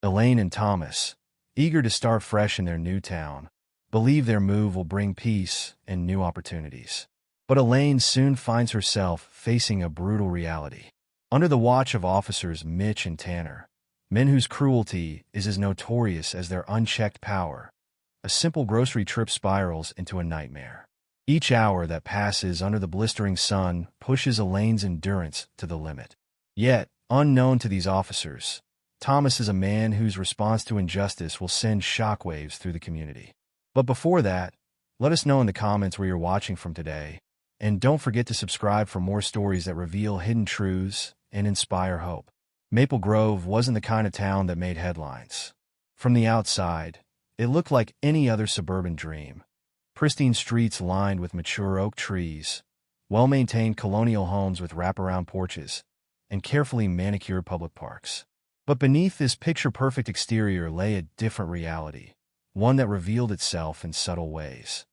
Elaine and Thomas, eager to start fresh in their new town, believe their move will bring peace and new opportunities. But Elaine soon finds herself facing a brutal reality. Under the watch of officers Mitch and Tanner, men whose cruelty is as notorious as their unchecked power, a simple grocery trip spirals into a nightmare. Each hour that passes under the blistering sun pushes Elaine's endurance to the limit. Yet, unknown to these officers, Thomas is a man whose response to injustice will send shockwaves through the community. But before that, let us know in the comments where you're watching from today, and don't forget to subscribe for more stories that reveal hidden truths and inspire hope. Maple Grove wasn't the kind of town that made headlines. From the outside, it looked like any other suburban dream. Pristine streets lined with mature oak trees, well-maintained colonial homes with wraparound porches, and carefully manicured public parks. But beneath this picture-perfect exterior lay a different reality, one that revealed itself in subtle ways.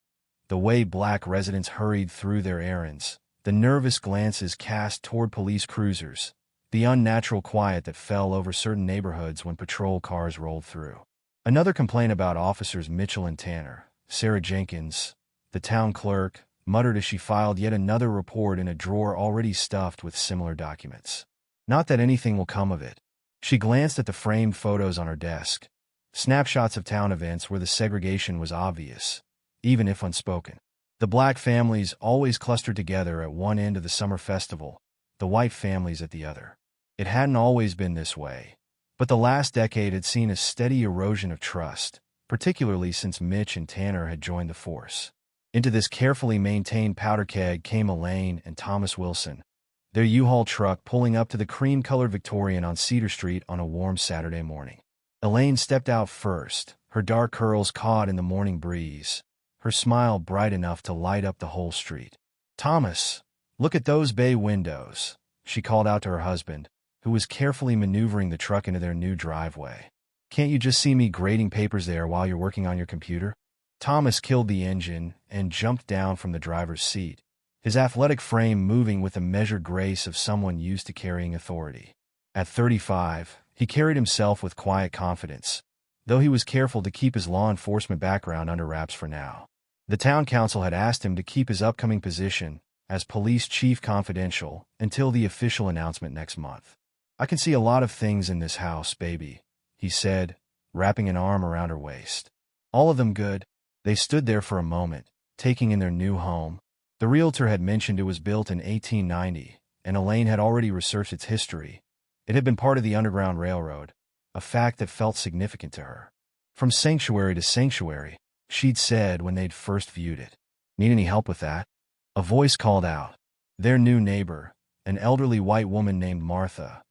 The way Black residents hurried through their errands, the nervous glances cast toward police cruisers, the unnatural quiet that fell over certain neighborhoods when patrol cars rolled through. Another complaint about officers Mitchell and Tanner. Sarah Jenkins, the town clerk, muttered as she filed yet another report in a drawer already stuffed with similar documents. Not that anything will come of it. She glanced at the framed photos on her desk, snapshots of town events where the segregation was obvious, even if unspoken. The Black families always clustered together at one end of the summer festival, the white families at the other. It hadn't always been this way, but the last decade had seen a steady erosion of trust, particularly since Mitch and Tanner had joined the force. Into this carefully maintained powder keg came Elaine and Thomas Wilson, their U-Haul truck pulling up to the cream-colored Victorian on Cedar Street on a warm Saturday morning. Elaine stepped out first, her dark curls caught in the morning breeze, her smile bright enough to light up the whole street. "Thomas, look at those bay windows," she called out to her husband, who was carefully maneuvering the truck into their new driveway. "Can't you just see me grading papers there while you're working on your computer?" Thomas killed the engine and jumped down from the driver's seat, his athletic frame moving with the measured grace of someone used to carrying authority. At 35, he carried himself with quiet confidence, though he was careful to keep his law enforcement background under wraps for now. The town council had asked him to keep his upcoming position as police chief confidential until the official announcement next month. "I can see a lot of things in this house, baby," he said, wrapping an arm around her waist. "All of them good." They stood there for a moment, taking in their new home. The realtor had mentioned it was built in 1890, and Elaine had already researched its history. It had been part of the Underground Railroad, a fact that felt significant to her. "From sanctuary to sanctuary," she'd said when they'd first viewed it. "Need any help with that?" A voice called out. Their new neighbor, an elderly white woman named Martha,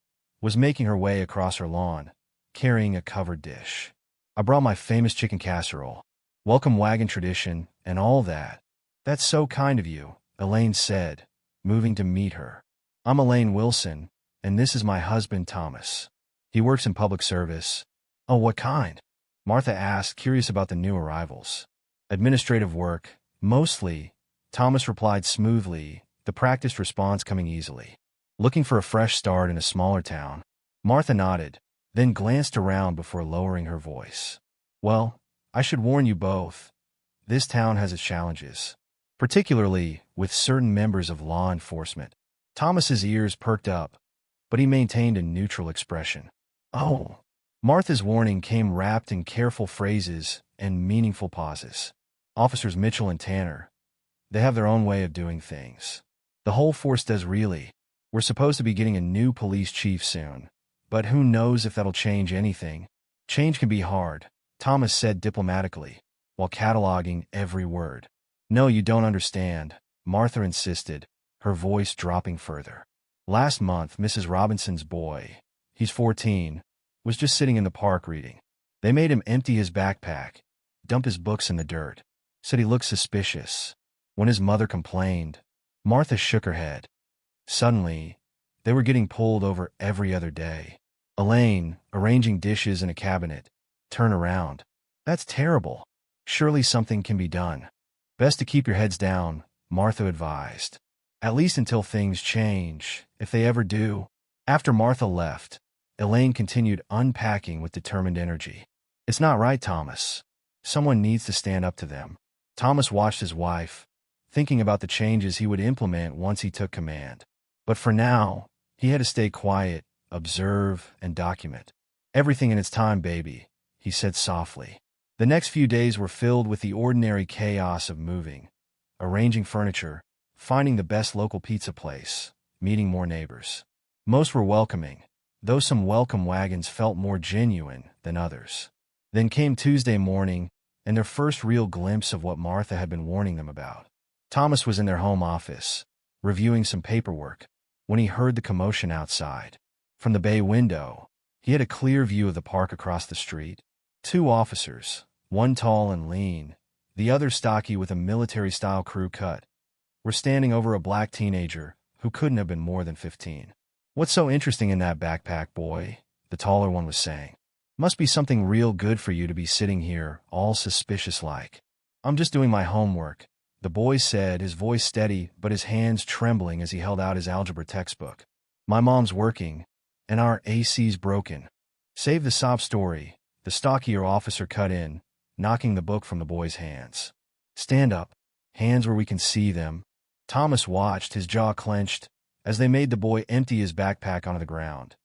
was making her way across her lawn, carrying a covered dish. "I brought my famous chicken casserole. Welcome wagon tradition and all that." "That's so kind of you," Elaine said, moving to meet her. "I'm Elaine Wilson, and this is my husband Thomas. He works in public service." "Oh, what kind?" Martha asked, curious about the new arrivals. "Administrative work, mostly," Thomas replied smoothly, the practiced response coming easily. "Looking for a fresh start in a smaller town?" Martha nodded, then glanced around before lowering her voice. "Well, I should warn you both. This town has its challenges, particularly with certain members of law enforcement." Thomas's ears perked up, but he maintained a neutral expression. "Oh." Martha's warning came wrapped in careful phrases and meaningful pauses. "Officers Mitchell and Tanner, they have their own way of doing things. The whole force does really. We're supposed to be getting a new police chief soon, but who knows if that'll change anything." "Change can be hard," Thomas said diplomatically, while cataloging every word. "No, you don't understand," Martha insisted, her voice dropping further. "Last month, Mrs. Robinson's boy, he's 14, was just sitting in the park reading. They made him empty his backpack, dump his books in the dirt. Said he looked suspicious. When his mother complained, Martha shook her head. Suddenly, they were getting pulled over every other day. Elaine, arranging dishes in a cabinet, turned around. "That's terrible. Surely something can be done." "Best to keep your heads down," Martha advised. "At least until things change, if they ever do." After Martha left, Elaine continued unpacking with determined energy. It's not right, Thomas. Someone needs to stand up to them. Thomas watched his wife, thinking about the changes he would implement once he took command. But for now, he had to stay quiet, observe, and document. Everything in its time, baby, he said softly. The next few days were filled with the ordinary chaos of moving, arranging furniture, finding the best local pizza place, meeting more neighbors. Most were welcoming, though some welcome wagons felt more genuine than others. Then came Tuesday morning, and their first real glimpse of what Martha had been warning them about. Thomas was in their home office, reviewing some paperwork, when he heard the commotion outside. From the bay window, he had a clear view of the park across the street. 2 officers, one tall and lean, the other stocky with a military-style crew cut, were standing over a black teenager who couldn't have been more than 15. "What's so interesting in that backpack, boy?" the taller one was saying. "Must be something real good for you to be sitting here, all suspicious-like." "I'm just doing my homework," the boy said, his voice steady but his hands trembling as he held out his algebra textbook. "My mom's working, and our AC's broken." Save the sob story, the stockier officer cut in, knocking the book from the boy's hands. "Stand up. Hands where we can see them." Thomas watched, his jaw clenched, as they made the boy empty his backpack onto the ground.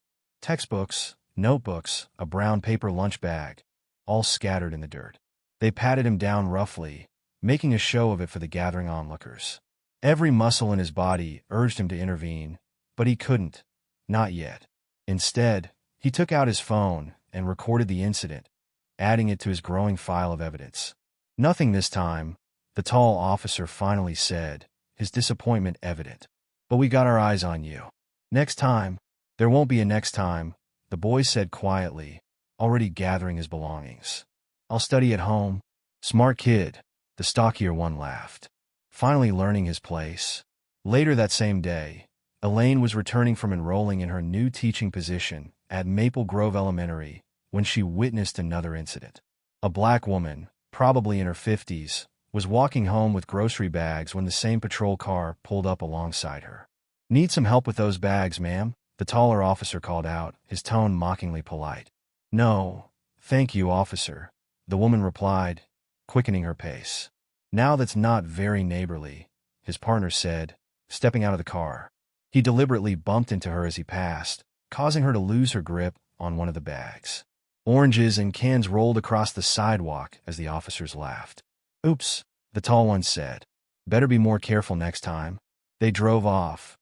Textbooks, notebooks, a brown paper lunch bag, all scattered in the dirt. They patted him down roughly, making a show of it for the gathering onlookers. Every muscle in his body urged him to intervene, but he couldn't. Not yet. Instead, he took out his phone and recorded the incident, adding it to his growing file of evidence. "Nothing this time," the tall officer finally said, his disappointment evident. "But we got our eyes on you. Next time." "There won't be a next time," the boy said quietly, already gathering his belongings. "I'll study at home." "Smart kid," the stockier one laughed. Finally learning his place. Later that same day, Elaine was returning from enrolling in her new teaching position at Maple Grove Elementary when she witnessed another incident. A black woman, probably in her 50s, was walking home with grocery bags when the same patrol car pulled up alongside her. "Need some help with those bags, ma'am?" the taller officer called out, his tone mockingly polite. "No, thank you, officer," the woman replied, quickening her pace. "Now that's not very neighborly," his partner said, stepping out of the car. He deliberately bumped into her as he passed, causing her to lose her grip on one of the bags. Oranges and cans rolled across the sidewalk as the officers laughed. "Oops," the tall one said. "Better be more careful next time." They drove off,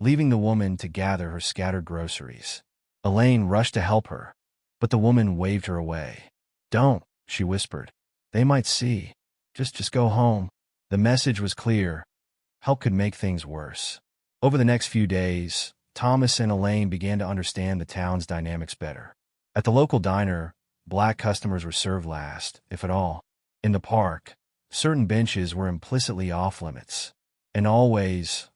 leaving the woman to gather her scattered groceries. Elaine rushed to help her, but the woman waved her away. "Don't," she whispered. "They might see. Just go home." The message was clear. Help could make things worse. Over the next few days, Thomas and Elaine began to understand the town's dynamics better. At the local diner, black customers were served last, if at all. In the park, certain benches were implicitly off-limits. And always,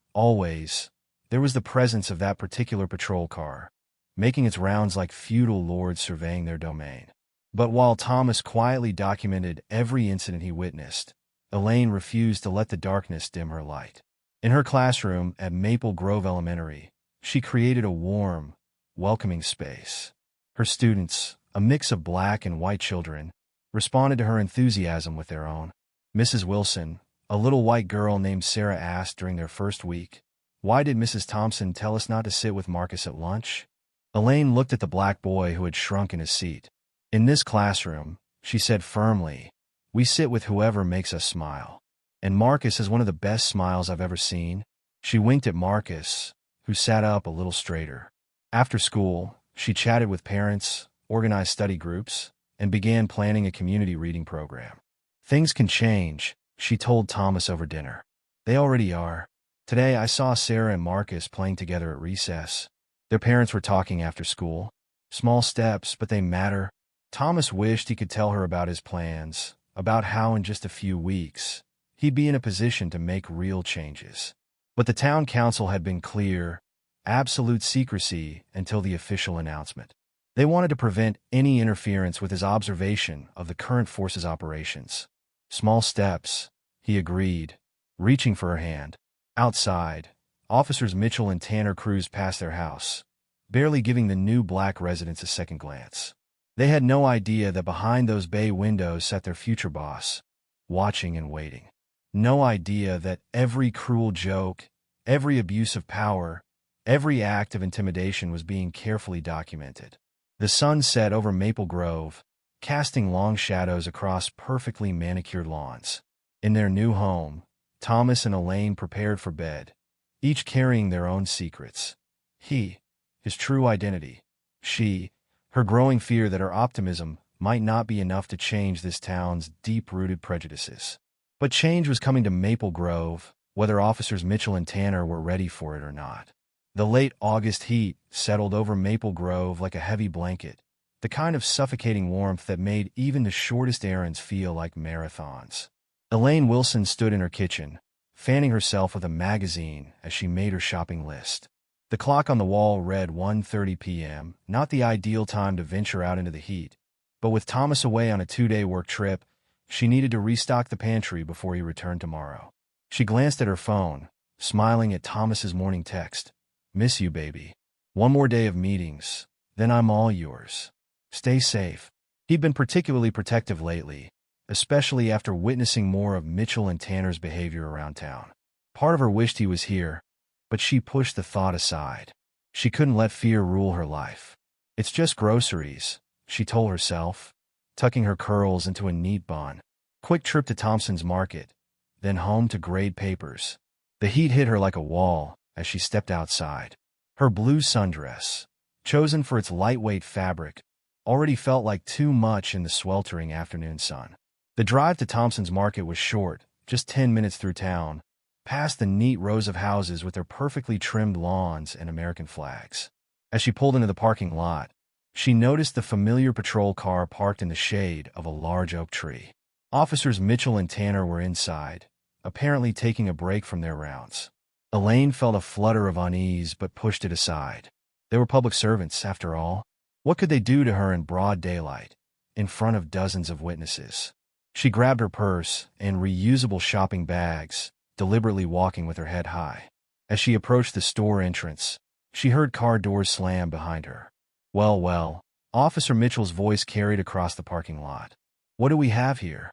there was the presence of that particular patrol car, making its rounds like feudal lords surveying their domain. But while Thomas quietly documented every incident he witnessed, Elaine refused to let the darkness dim her light. In her classroom at Maple Grove Elementary, she created a warm, welcoming space. Her students, a mix of black and white children, responded to her enthusiasm with their own. Mrs. Wilson, a little white girl named Sarah, asked during their first week, "Why did Mrs. Thompson tell us not to sit with Marcus at lunch?" Elaine looked at the black boy who had shrunk in his seat. "In this classroom," she said firmly, "we sit with whoever makes us smile. And Marcus has one of the best smiles I've ever seen." She winked at Marcus, who sat up a little straighter. After school, she chatted with parents, organized study groups, and began planning a community reading program. "Things can change," she told Thomas over dinner. "They already are. Today I saw Sarah and Marcus playing together at recess. Their parents were talking after school. Small steps, but they matter." Thomas wished he could tell her about his plans, about how in just a few weeks, he'd be in a position to make real changes. But the town council had been clear: absolute secrecy until the official announcement. They wanted to prevent any interference with his observation of the current force's operations. "Small steps," he agreed, reaching for her hand. Outside, officers Mitchell and Tanner cruised past their house, barely giving the new black residents a second glance. They had no idea that behind those bay windows sat their future boss, watching and waiting. No idea that every cruel joke, every abuse of power, every act of intimidation was being carefully documented. The sun set over Maple Grove, casting long shadows across perfectly manicured lawns. In their new home, Thomas and Elaine prepared for bed, each carrying their own secrets. He, his true identity. She, her growing fear that her optimism might not be enough to change this town's deep-rooted prejudices. But change was coming to Maple Grove, whether officers Mitchell and Tanner were ready for it or not. The late August heat settled over Maple Grove like a heavy blanket, the kind of suffocating warmth that made even the shortest errands feel like marathons. Elaine Wilson stood in her kitchen, fanning herself with a magazine as she made her shopping list. The clock on the wall read 1:30 p.m., not the ideal time to venture out into the heat, but with Thomas away on a 2-day work trip, she needed to restock the pantry before he returned tomorrow. She glanced at her phone, smiling at Thomas's morning text. "Miss you, baby. One more day of meetings, then I'm all yours. Stay safe." He'd been particularly protective lately, especially after witnessing more of Mitchell and Tanner's behavior around town. Part of her wished he was here, but she pushed the thought aside. She couldn't let fear rule her life. "It's just groceries," she told herself, tucking her curls into a neat bun. Quick trip to Thompson's Market, then home to grade papers. The heat hit her like a wall as she stepped outside. Her blue sundress, chosen for its lightweight fabric, already felt like too much in the sweltering afternoon sun. The drive to Thompson's Market was short, just 10 minutes through town, past the neat rows of houses with their perfectly trimmed lawns and American flags. As she pulled into the parking lot, she noticed the familiar patrol car parked in the shade of a large oak tree. Officers Mitchell and Tanner were inside, apparently taking a break from their rounds. Elaine felt a flutter of unease but pushed it aside. They were public servants, after all. What could they do to her in broad daylight, in front of dozens of witnesses? She grabbed her purse and reusable shopping bags, deliberately walking with her head high. As she approached the store entrance, she heard car doors slam behind her. Well, Officer Mitchell's voice carried across the parking lot. "What do we have here?"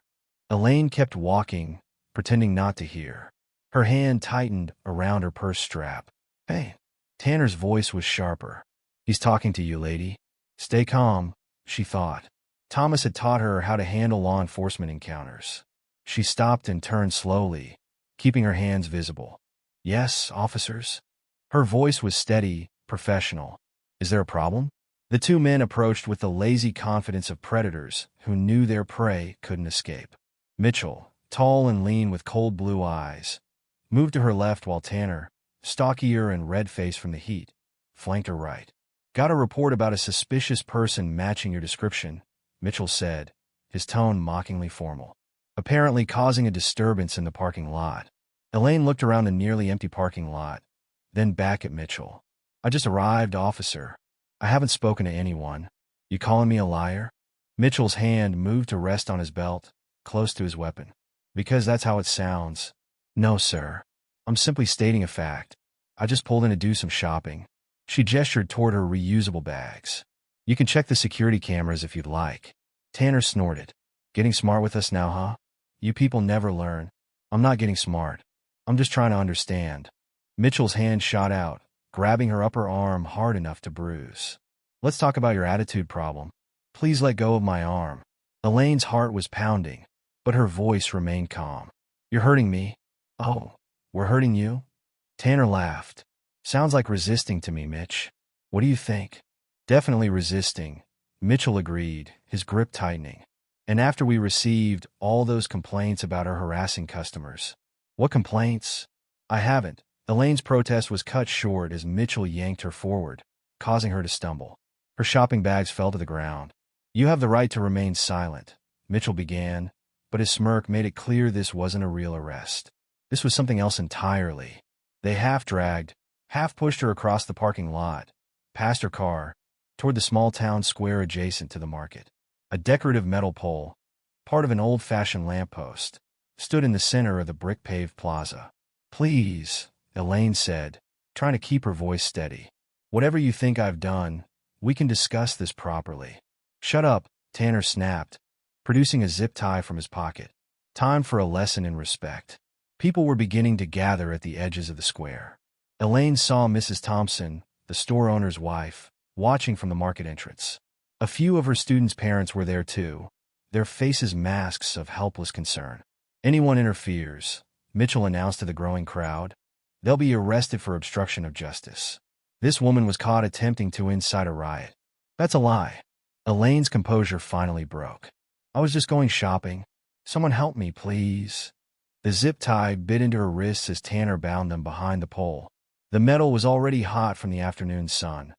Elaine kept walking, pretending not to hear. Her hand tightened around her purse strap. "Hey." Tanner's voice was sharper. "He's talking to you, lady. Stay calm," she thought. Thomas had taught her how to handle law enforcement encounters. She stopped and turned slowly, keeping her hands visible. "Yes, officers." Her voice was steady, professional. "Is there a problem?" The two men approached with the lazy confidence of predators who knew their prey couldn't escape. Mitchell, tall and lean with cold blue eyes, moved to her left while Tanner, stockier and red-faced from the heat, flanked her right. "Got a report about a suspicious person matching your description," Mitchell said, his tone mockingly formal, apparently causing a disturbance in the parking lot. Elaine looked around the nearly empty parking lot, then back at Mitchell. "I just arrived, officer. I haven't spoken to anyone. You calling me a liar?" Mitchell's hand moved to rest on his belt, close to his weapon. "Because that's how it sounds." "No, sir. I'm simply stating a fact. I just pulled in to do some shopping." She gestured toward her reusable bags. "You can check the security cameras if you'd like." Tanner snorted. "Getting smart with us now, huh? You people never learn." "I'm not getting smart. I'm just trying to understand." Mitchell's hand shot out, grabbing her upper arm hard enough to bruise. "Let's talk about your attitude problem. Please let go of my arm." Elaine's heart was pounding, but her voice remained calm. "You're hurting me." "Oh, we're hurting you?" Tanner laughed. "Sounds like resisting to me, Mitch. What do you think?" "Definitely resisting," Mitchell agreed, his grip tightening. "And after we received all those complaints about her harassing customers." "What complaints?" "I haven't." Elaine's protest was cut short as Mitchell yanked her forward, causing her to stumble. Her shopping bags fell to the ground. "You have the right to remain silent," Mitchell began, but his smirk made it clear this wasn't a real arrest. This was something else entirely. They half-dragged, half-pushed her across the parking lot, past her car, toward the small town square adjacent to the market. A decorative metal pole, part of an old-fashioned lamppost, stood in the center of the brick-paved plaza. "Please," Elaine said, trying to keep her voice steady. Whatever you think I've done, we can discuss this properly. Shut up, Tanner snapped, producing a zip tie from his pocket. Time for a lesson in respect. People were beginning to gather at the edges of the square. Elaine saw Mrs. Thompson, the store owner's wife, watching from the market entrance. A few of her students' parents were there too, their faces masks of helpless concern. Anyone interferes, Mitchell announced to the growing crowd, they'll be arrested for obstruction of justice. This woman was caught attempting to incite a riot. That's a lie. Elaine's composure finally broke. I was just going shopping. Someone help me, please. The zip tie bit into her wrists as Tanner bound them behind the pole. The metal was already hot from the afternoon sun,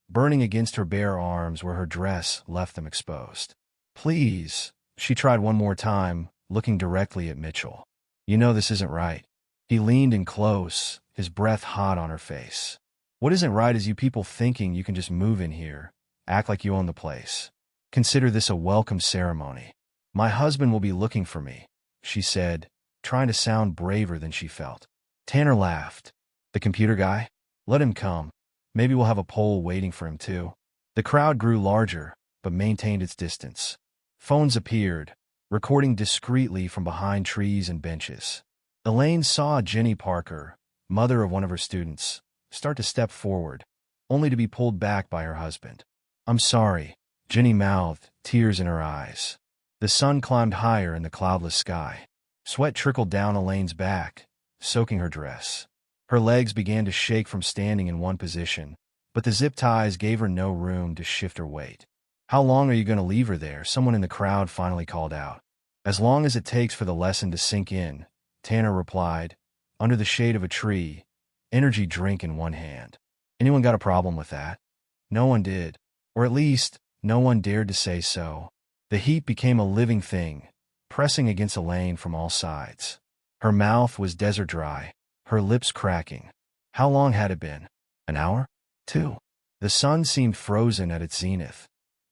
burning against her bare arms where her dress left them exposed. Please, she tried one more time, looking directly at Mitchell. You know this isn't right. He leaned in close, his breath hot on her face. What isn't right is you people thinking you can just move in here, act like you own the place. Consider this a welcome ceremony. My husband will be looking for me, she said, trying to sound braver than she felt. Tanner laughed. The computer guy? Let him come. Maybe we'll have a pole waiting for him too. The crowd grew larger, but maintained its distance. Phones appeared, recording discreetly from behind trees and benches. Elaine saw Jenny Parker, mother of one of her students, start to step forward, only to be pulled back by her husband. I'm sorry, Jenny mouthed, tears in her eyes. The sun climbed higher in the cloudless sky. Sweat trickled down Elaine's back, soaking her dress. Her legs began to shake from standing in one position, but the zip ties gave her no room to shift her weight. How long are you going to leave her there? Someone in the crowd finally called out. As long as it takes for the lesson to sink in, Tanner replied, under the shade of a tree, energy drink in one hand. Anyone got a problem with that? No one did. Or at least, no one dared to say so. The heat became a living thing, pressing against Elaine from all sides. Her mouth was desert dry, her lips cracking. How long had it been? An hour? 2. The sun seemed frozen at its zenith,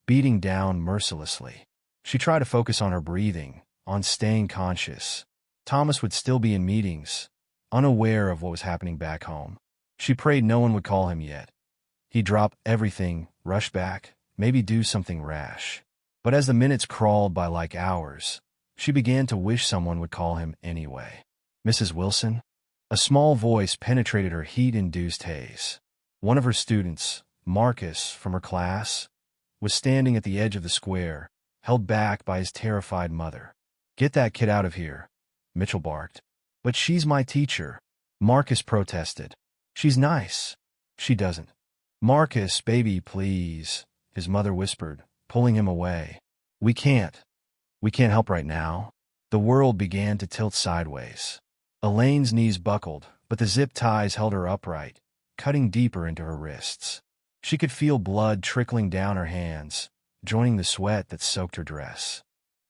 beating down mercilessly. She tried to focus on her breathing, on staying conscious. Thomas would still be in meetings, unaware of what was happening back home. She prayed no one would call him yet. He'd drop everything, rush back, maybe do something rash. But as the minutes crawled by like hours, she began to wish someone would call him anyway. Mrs. Wilson? A small voice penetrated her heat-induced haze. One of her students, Marcus, from her class, was standing at the edge of the square, held back by his terrified mother. Get that kid out of here, Mitchell barked. But she's my teacher, Marcus protested. She's nice. She doesn't. Marcus, baby, please, his mother whispered, pulling him away. We can't help right now. The world began to tilt sideways. Elaine's knees buckled, but the zip ties held her upright, cutting deeper into her wrists. She could feel blood trickling down her hands, joining the sweat that soaked her dress.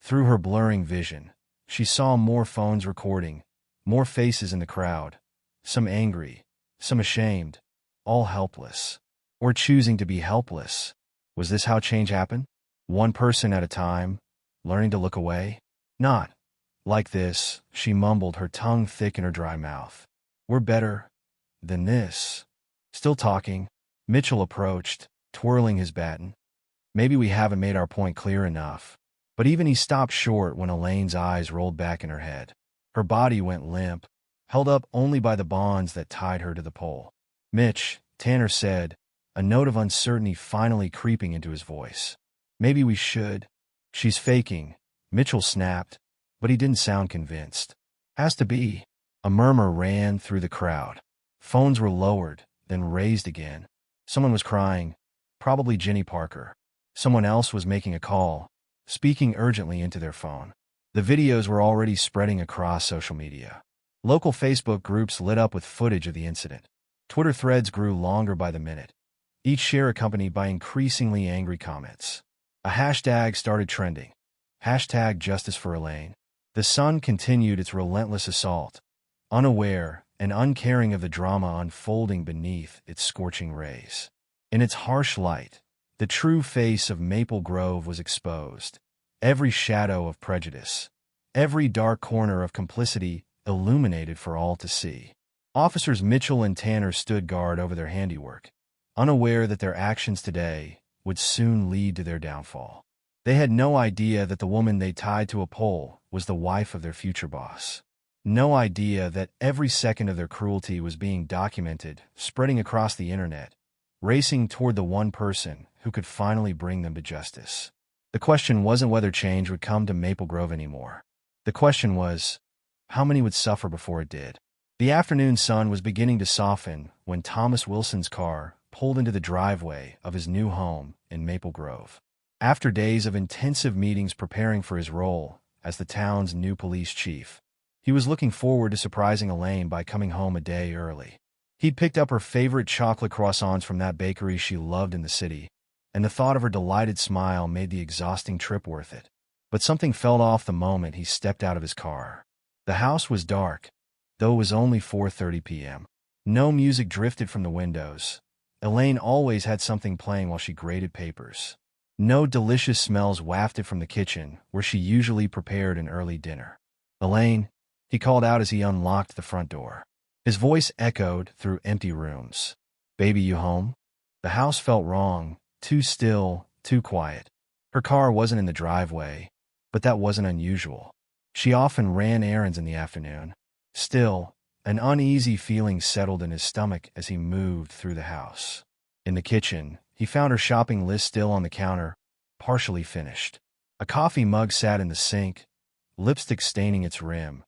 Through her blurring vision, she saw more phones recording, more faces in the crowd, some angry, some ashamed, all helpless. Or choosing to be helpless. Was this how change happened? One person at a time, learning to look away? Not like this, she mumbled, her tongue thick in her dry mouth. We're better than this. Still talking, Mitchell approached, twirling his baton. Maybe we haven't made our point clear enough. But even he stopped short when Elaine's eyes rolled back in her head. Her body went limp, held up only by the bonds that tied her to the pole. Mitch, Tanner said, a note of uncertainty finally creeping into his voice. Maybe we should. She's faking, Mitchell snapped, but he didn't sound convinced. Has to be. A murmur ran through the crowd. Phones were lowered, then raised again. Someone was crying, probably Jenny Parker. Someone else was making a call, speaking urgently into their phone. The videos were already spreading across social media. Local Facebook groups lit up with footage of the incident. Twitter threads grew longer by the minute, each share accompanied by increasingly angry comments. A hashtag started trending. Hashtag Justice for Elaine. The sun continued its relentless assault, unaware and uncaring of the drama unfolding beneath its scorching rays. In its harsh light, the true face of Maple Grove was exposed. Every shadow of prejudice, every dark corner of complicity illuminated for all to see. Officers Mitchell and Tanner stood guard over their handiwork, unaware that their actions today would soon lead to their downfall. They had no idea that the woman they tied to a pole was the wife of their future boss. No idea that every second of their cruelty was being documented, spreading across the internet, racing toward the one person who could finally bring them to justice. The question wasn't whether change would come to Maple Grove anymore. The question was, how many would suffer before it did? The afternoon sun was beginning to soften when Thomas Wilson's car pulled into the driveway of his new home in Maple Grove. After days of intensive meetings preparing for his role as the town's new police chief, he was looking forward to surprising Elaine by coming home a day early. He'd picked up her favorite chocolate croissants from that bakery she loved in the city, and the thought of her delighted smile made the exhausting trip worth it. But something fell off the moment he stepped out of his car. The house was dark, though it was only 4:30 p.m. No music drifted from the windows. Elaine always had something playing while she graded papers. No delicious smells wafted from the kitchen, where she usually prepared an early dinner. "Elaine," he called out as he unlocked the front door. His voice echoed through empty rooms. "Baby, you home?" The house felt wrong, too still, too quiet. Her car wasn't in the driveway, but that wasn't unusual. She often ran errands in the afternoon. Still, an uneasy feeling settled in his stomach as he moved through the house. In the kitchen, he found her shopping list still on the counter, partially finished. A coffee mug sat in the sink, lipstick staining its rim.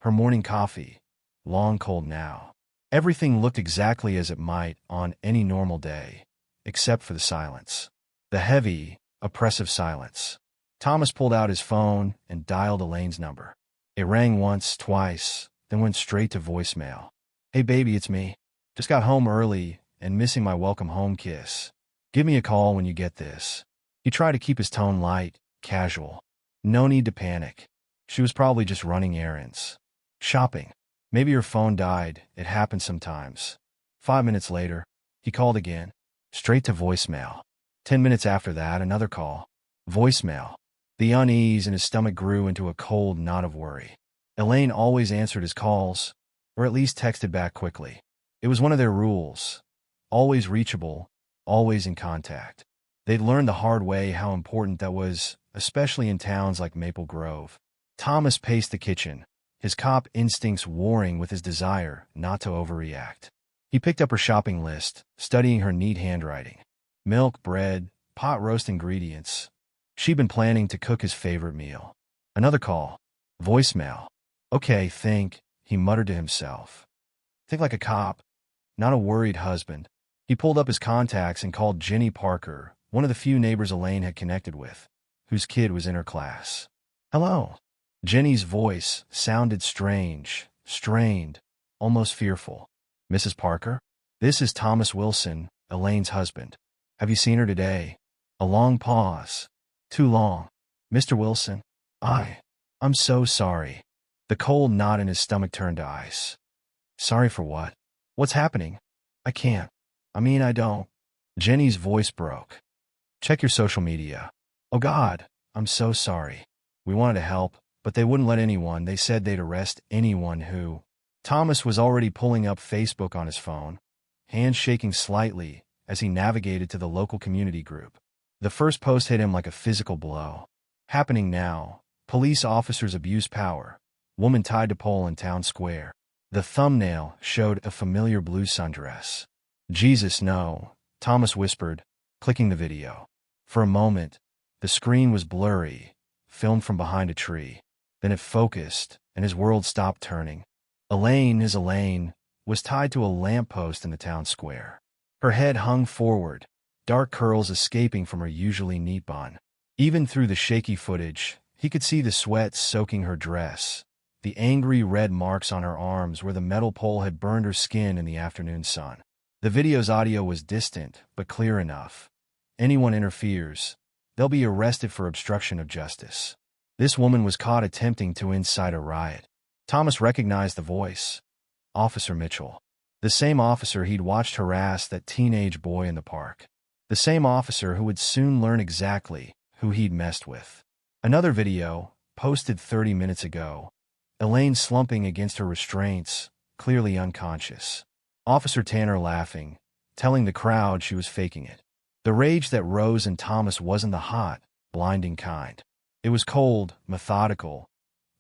Her morning coffee, long cold now. Everything looked exactly as it might on any normal day, except for the silence. The heavy, oppressive silence. Thomas pulled out his phone and dialed Elaine's number. It rang once, twice, then went straight to voicemail. "Hey baby, it's me. Just got home early and missing my welcome home kiss. Give me a call when you get this." He tried to keep his tone light, casual. No need to panic. She was probably just running errands. Shopping. Maybe her phone died. It happens sometimes. 5 minutes later, he called again. Straight to voicemail. 10 minutes after that, another call. Voicemail. The unease in his stomach grew into a cold knot of worry. Elaine always answered his calls, or at least texted back quickly. It was one of their rules. Always reachable, always in contact. They'd learned the hard way how important that was, especially in towns like Maple Grove. Thomas paced the kitchen, his cop instincts warring with his desire not to overreact. He picked up her shopping list, studying her neat handwriting. Milk, bread, pot roast ingredients. She'd been planning to cook his favorite meal. Another call. Voicemail. "Okay, think," he muttered to himself. "Think like a cop, not a worried husband." He pulled up his contacts and called Jenny Parker, one of the few neighbors Elaine had connected with, whose kid was in her class. "Hello." Jenny's voice sounded strange, strained, almost fearful. "Mrs. Parker? This is Thomas Wilson, Elaine's husband. Have you seen her today?" A long pause. "Too long. Mr. Wilson, I'm so sorry." The cold knot in his stomach turned to ice. "Sorry for what? What's happening? I can't. I don't." Jenny's voice broke. "Check your social media." "Oh God, I'm so sorry. We wanted to help, but they wouldn't let anyone. They said they'd arrest anyone who—" Thomas was already pulling up Facebook on his phone, hands shaking slightly as he navigated to the local community group. The first post hit him like a physical blow. Happening now. Police officers abuse power. Woman tied to pole in town square. The thumbnail showed a familiar blue sundress. "Jesus, no," Thomas whispered, clicking the video. For a moment, the screen was blurry, filmed from behind a tree. Then it focused, and his world stopped turning. Elaine, his Elaine, was tied to a lamppost in the town square. Her head hung forward, dark curls escaping from her usually neat bun. Even through the shaky footage, he could see the sweat soaking her dress, the angry red marks on her arms where the metal pole had burned her skin in the afternoon sun. The video's audio was distant, but clear enough. Anyone interferes, they'll be arrested for obstruction of justice. This woman was caught attempting to incite a riot. Thomas recognized the voice. Officer Mitchell. The same officer he'd watched harass that teenage boy in the park. The same officer who would soon learn exactly who he'd messed with. Another video, posted 30 minutes ago. Elaine slumping against her restraints, clearly unconscious. Officer Tanner laughing, telling the crowd she was faking it. The rage that rose in Thomas wasn't the hot, blinding kind. It was cold, methodical,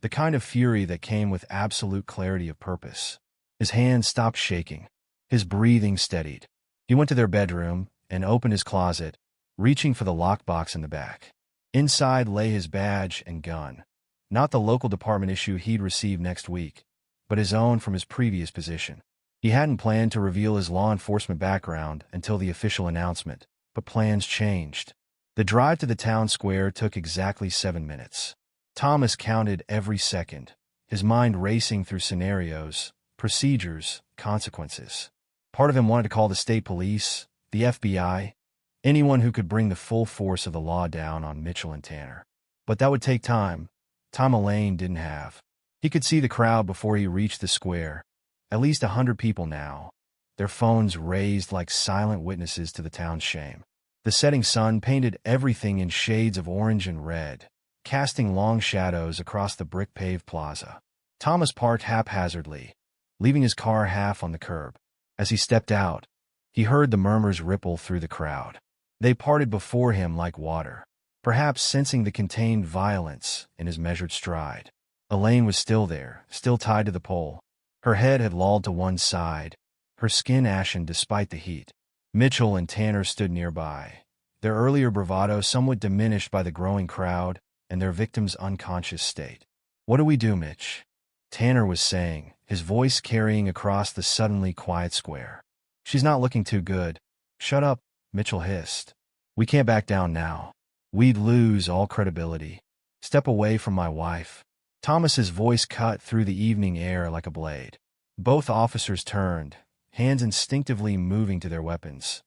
the kind of fury that came with absolute clarity of purpose. His hands stopped shaking. His breathing steadied. He went to their bedroom and opened his closet, reaching for the lockbox in the back. Inside lay his badge and gun. Not the local department issue he'd receive next week, but his own from his previous position. He hadn't planned to reveal his law enforcement background until the official announcement, but plans changed. The drive to the town square took exactly 7 minutes. Thomas counted every second, his mind racing through scenarios, procedures, consequences. Part of him wanted to call the state police, the FBI, anyone who could bring the full force of the law down on Mitchell and Tanner. But that would take time Elaine didn't have. He could see the crowd before he reached the square. At least 100 people now, their phones raised like silent witnesses to the town's shame. The setting sun painted everything in shades of orange and red, casting long shadows across the brick-paved plaza. Thomas parked haphazardly, leaving his car half on the curb. As he stepped out, he heard the murmurs ripple through the crowd. They parted before him like water, perhaps sensing the contained violence in his measured stride. Elaine was still there, still tied to the pole. Her head had lolled to one side, her skin ashen despite the heat. Mitchell and Tanner stood nearby, their earlier bravado somewhat diminished by the growing crowd and their victim's unconscious state. "What do we do, Mitch?" Tanner was saying, his voice carrying across the suddenly quiet square. "She's not looking too good." "Shut up," Mitchell hissed. "We can't back down now. We'd lose all credibility. Step away from my wife." Thomas's voice cut through the evening air like a blade. Both officers turned, hands instinctively moving to their weapons,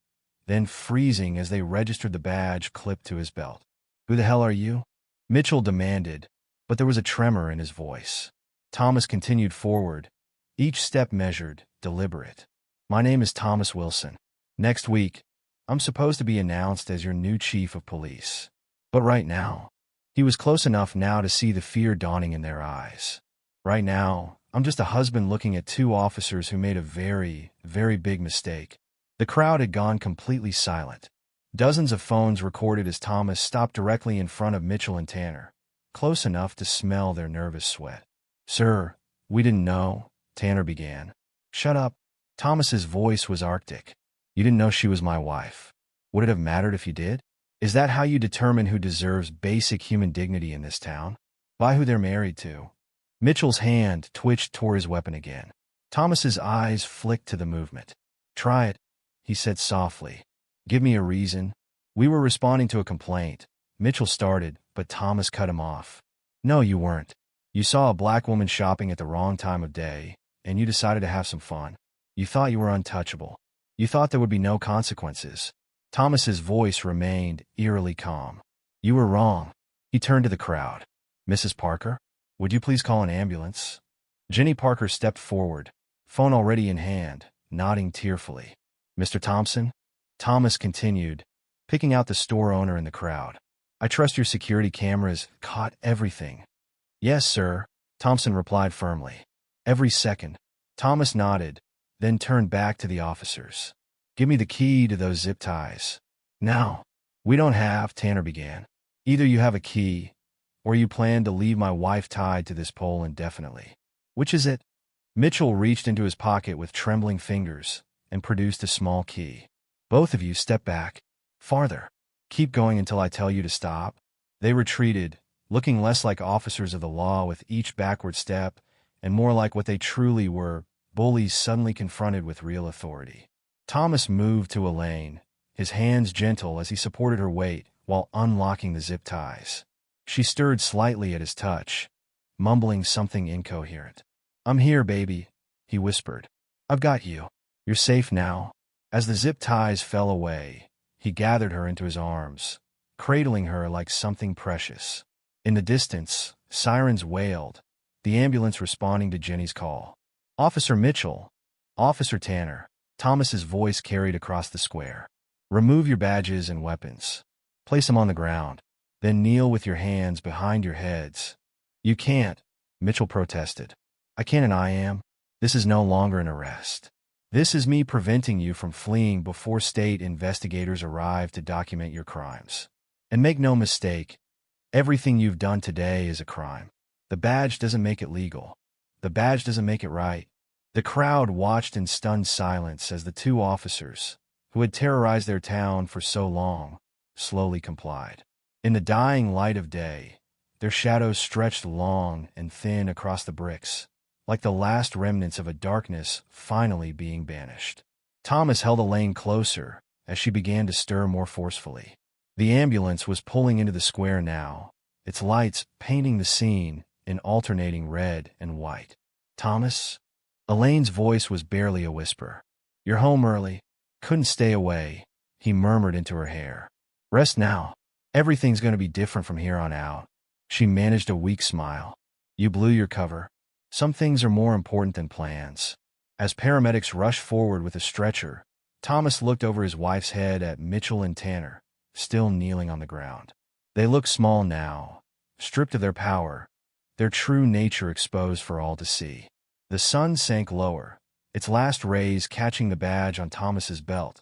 then freezing as they registered the badge clipped to his belt. "Who the hell are you?" Mitchell demanded, but there was a tremor in his voice. Thomas continued forward, each step measured, deliberate. "My name is Thomas Wilson. Next week, I'm supposed to be announced as your new chief of police. But right now," he was close enough now to see the fear dawning in their eyes. "Right now, I'm just a husband looking at two officers who made a very, very big mistake." The crowd had gone completely silent. Dozens of phones recorded as Thomas stopped directly in front of Mitchell and Tanner, close enough to smell their nervous sweat. "Sir, we didn't know," Tanner began. "Shut up." Thomas's voice was arctic. "You didn't know she was my wife. Would it have mattered if you did? Is that how you determine who deserves basic human dignity in this town? By who they're married to?" Mitchell's hand twitched toward his weapon again. Thomas's eyes flicked to the movement. "Try it," he said softly. "Give me a reason." "We were responding to a complaint," Mitchell started, but Thomas cut him off. "No, you weren't. You saw a black woman shopping at the wrong time of day, and you decided to have some fun. You thought you were untouchable. You thought there would be no consequences." Thomas's voice remained eerily calm. "You were wrong." He turned to the crowd. "Mrs. Parker, would you please call an ambulance?" Jenny Parker stepped forward, phone already in hand, nodding tearfully. "Mr. Thompson?" Thomas continued, picking out the store owner in the crowd. "I trust your security cameras caught everything." "Yes, sir," Thompson replied firmly. "Every second." Thomas nodded, then turned back to the officers. "Give me the key to those zip ties." "Now." "We don't have," Tanner began. "Either you have a key, or you plan to leave my wife tied to this pole indefinitely. Which is it?" Mitchell reached into his pocket with trembling fingers and produced a small key. "Both of you step back. Farther. Keep going until I tell you to stop." They retreated, looking less like officers of the law with each backward step and more like what they truly were, bullies suddenly confronted with real authority. Thomas moved to Elaine, his hands gentle as he supported her weight while unlocking the zip ties. She stirred slightly at his touch, mumbling something incoherent. "I'm here, baby," he whispered. "I've got you. You're safe now." As the zip ties fell away, he gathered her into his arms, cradling her like something precious. In the distance, sirens wailed, the ambulance responding to Jenny's call. "Officer Mitchell." "Officer Tanner." Thomas's voice carried across the square. "Remove your badges and weapons. Place them on the ground. Then kneel with your hands behind your heads." "You can't," Mitchell protested. "I can and I am. This is no longer an arrest." This is me preventing you from fleeing before state investigators arrive to document your crimes. And make no mistake, everything you've done today is a crime. The badge doesn't make it legal. The badge doesn't make it right. The crowd watched in stunned silence as the two officers, who had terrorized their town for so long, slowly complied. In the dying light of day, their shadows stretched long and thin across the bricks, like the last remnants of a darkness finally being banished. Thomas held Elaine closer as she began to stir more forcefully. The ambulance was pulling into the square now, its lights painting the scene in alternating red and white. Thomas? Elaine's voice was barely a whisper. You're home early. Couldn't stay away, he murmured into her hair. Rest now. Everything's going to be different from here on out. She managed a weak smile. You blew your cover. Some things are more important than plans. As paramedics rushed forward with a stretcher, Thomas looked over his wife's head at Mitchell and Tanner, still kneeling on the ground. They looked small now, stripped of their power, their true nature exposed for all to see. The sun sank lower, its last rays catching the badge on Thomas's belt,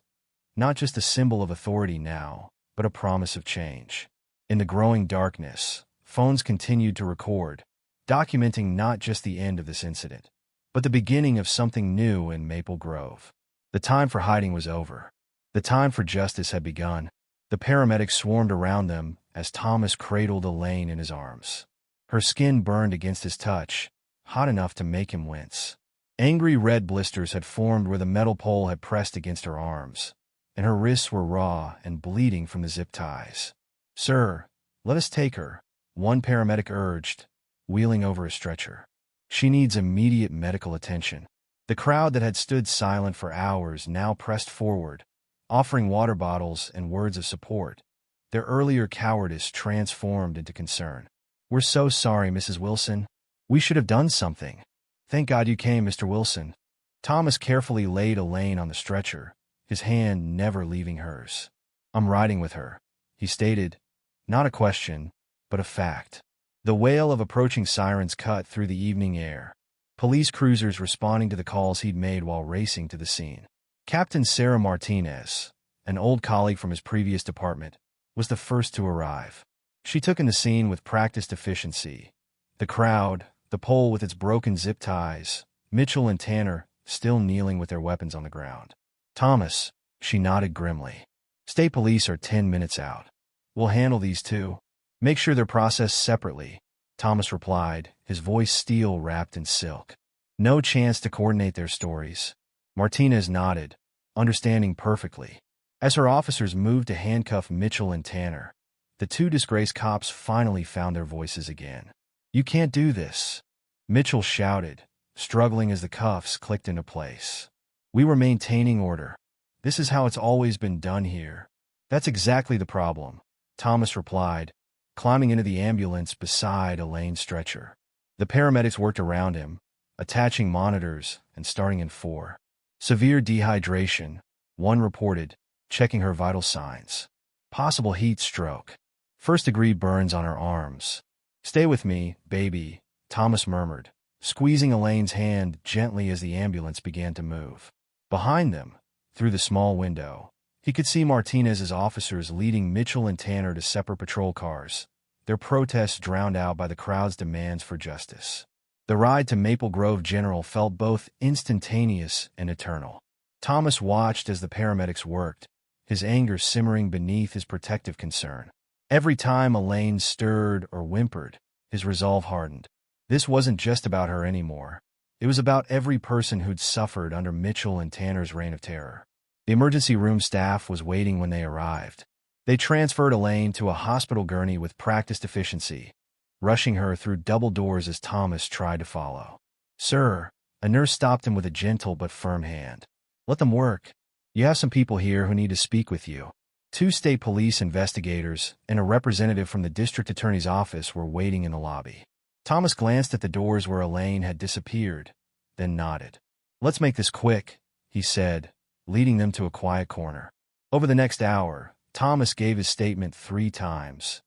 not just a symbol of authority now, but a promise of change. In the growing darkness, phones continued to record, documenting not just the end of this incident, but the beginning of something new in Maple Grove. The time for hiding was over. The time for justice had begun. The paramedics swarmed around them as Thomas cradled Elaine in his arms. Her skin burned against his touch, hot enough to make him wince. Angry red blisters had formed where the metal pole had pressed against her arms, and her wrists were raw and bleeding from the zip ties. Sir, let us take her, one paramedic urged, wheeling over a stretcher. She needs immediate medical attention. The crowd that had stood silent for hours now pressed forward, offering water bottles and words of support, their earlier cowardice transformed into concern. We're so sorry, Mrs. Wilson. We should have done something. Thank God you came, Mr. Wilson. Thomas carefully laid Elaine on the stretcher, his hand never leaving hers. I'm riding with her, he stated, not a question, but a fact. The wail of approaching sirens cut through the evening air, police cruisers responding to the calls he'd made while racing to the scene. Captain Sarah Martinez, an old colleague from his previous department, was the first to arrive. She took in the scene with practiced efficiency. The crowd, the pole with its broken zip ties, Mitchell and Tanner still kneeling with their weapons on the ground. Thomas, she nodded grimly. State police are 10 minutes out. We'll handle these two. Make sure they're processed separately, Thomas replied, his voice steel wrapped in silk. No chance to coordinate their stories. Martinez nodded, understanding perfectly. As her officers moved to handcuff Mitchell and Tanner, the two disgraced cops finally found their voices again. You can't do this, Mitchell shouted, struggling as the cuffs clicked into place. We were maintaining order. This is how it's always been done here. That's exactly the problem, Thomas replied, climbing into the ambulance beside Elaine's stretcher. The paramedics worked around him, attaching monitors and starting in 4. Severe dehydration, one reported, checking her vital signs. Possible heat stroke. First-degree burns on her arms. Stay with me, baby, Thomas murmured, squeezing Elaine's hand gently as the ambulance began to move. Behind them, through the small window, he could see Martinez's officers leading Mitchell and Tanner to separate patrol cars, their protests drowned out by the crowd's demands for justice. The ride to Maple Grove General felt both instantaneous and eternal. Thomas watched as the paramedics worked, his anger simmering beneath his protective concern. Every time Elaine stirred or whimpered, his resolve hardened. This wasn't just about her anymore. It was about every person who'd suffered under Mitchell and Tanner's reign of terror. The emergency room staff was waiting when they arrived. They transferred Elaine to a hospital gurney with practiced efficiency, rushing her through double doors as Thomas tried to follow. Sir, a nurse stopped him with a gentle but firm hand. Let them work. You have some people here who need to speak with you. 2 state police investigators and a representative from the district attorney's office were waiting in the lobby. Thomas glanced at the doors where Elaine had disappeared, then nodded. Let's make this quick, he said, leading them to a quiet corner. Over the next hour, Thomas gave his statement 3 times,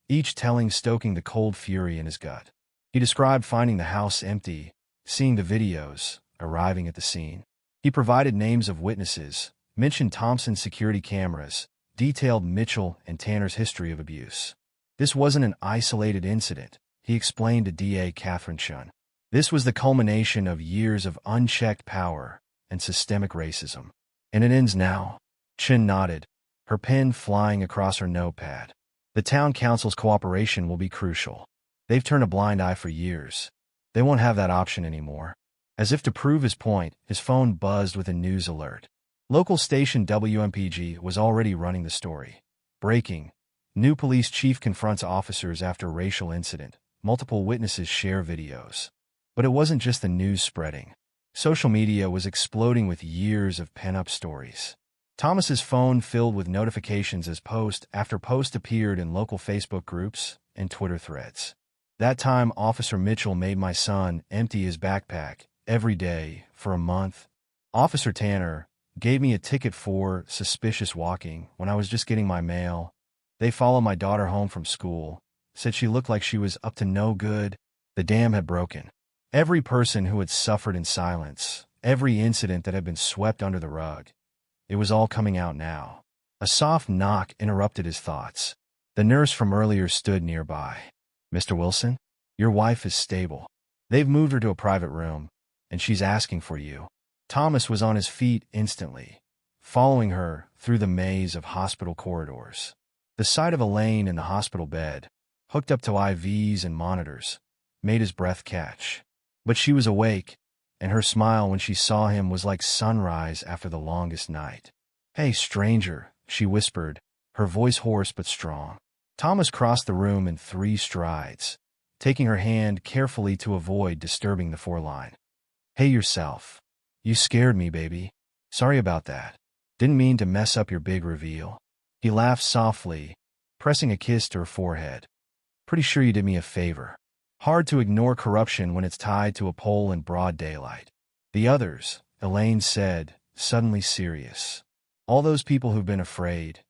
each telling stoking the cold fury in his gut. He described finding the house empty, seeing the videos, arriving at the scene. He provided names of witnesses, mentioned Thompson's security cameras, detailed Mitchell and Tanner's history of abuse. This wasn't an isolated incident, he explained to DA Catherine Chun. This was the culmination of years of unchecked power and systemic racism. And it ends now. Chun nodded, her pen flying across her notepad. The town council's cooperation will be crucial. They've turned a blind eye for years. They won't have that option anymore. As if to prove his point, his phone buzzed with a news alert. Local station WMPG was already running the story. Breaking. New police chief confronts officers after racial incident. Multiple witnesses share videos. But it wasn't just the news spreading. Social media was exploding with years of pent-up stories. Thomas's phone filled with notifications as post after post appeared in local Facebook groups and Twitter threads. That time, Officer Mitchell made my son empty his backpack every day for a month. Officer Tanner gave me a ticket for suspicious walking when I was just getting my mail. They followed my daughter home from school, said she looked like she was up to no good. The dam had broken. Every person who had suffered in silence, every incident that had been swept under the rug, it was all coming out now. A soft knock interrupted his thoughts. The nurse from earlier stood nearby. Mr. Wilson, your wife is stable. They've moved her to a private room, and she's asking for you. Thomas was on his feet instantly, following her through the maze of hospital corridors. The sight of Elaine in the hospital bed, hooked up to IVs and monitors, made his breath catch. But she was awake, and her smile when she saw him was like sunrise after the longest night. Hey, stranger, she whispered, her voice hoarse but strong. Thomas crossed the room in 3 strides, taking her hand carefully to avoid disturbing the foreline. Hey yourself. You scared me, baby. Sorry about that. Didn't mean to mess up your big reveal. He laughed softly, pressing a kiss to her forehead. Pretty sure you did me a favor. Hard to ignore corruption when it's tied to a pole in broad daylight. The others, Elaine said, suddenly serious. All those people who've been afraid.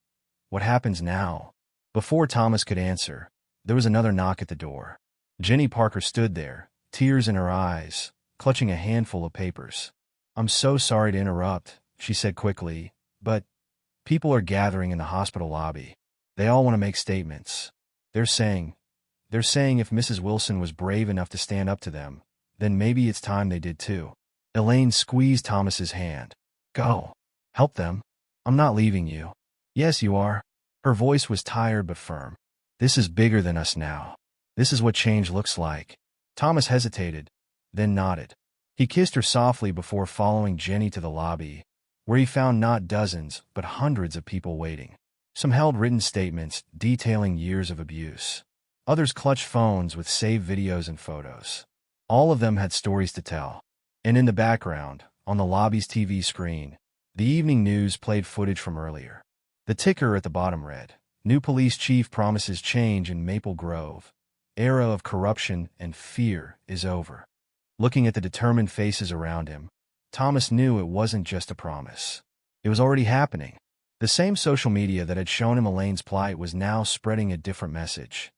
What happens now? Before Thomas could answer, there was another knock at the door. Jenny Parker stood there, tears in her eyes, clutching a handful of papers. I'm so sorry to interrupt, she said quickly, but people are gathering in the hospital lobby. They all want to make statements. They're saying if Mrs. Wilson was brave enough to stand up to them, then maybe it's time they did too. Elaine squeezed Thomas's hand. Go. Help them. I'm not leaving you. Yes, you are. Her voice was tired but firm. This is bigger than us now. This is what change looks like. Thomas hesitated, then nodded. He kissed her softly before following Jenny to the lobby, where he found not dozens but hundreds of people waiting. Some held written statements detailing years of abuse. Others clutched phones with saved videos and photos. All of them had stories to tell. And in the background, on the lobby's TV screen, the evening news played footage from earlier. The ticker at the bottom read, New police chief promises change in Maple Grove. Era of corruption and fear is over. Looking at the determined faces around him, Thomas knew it wasn't just a promise. It was already happening. The same social media that had shown him Elaine's plight was now spreading a different message.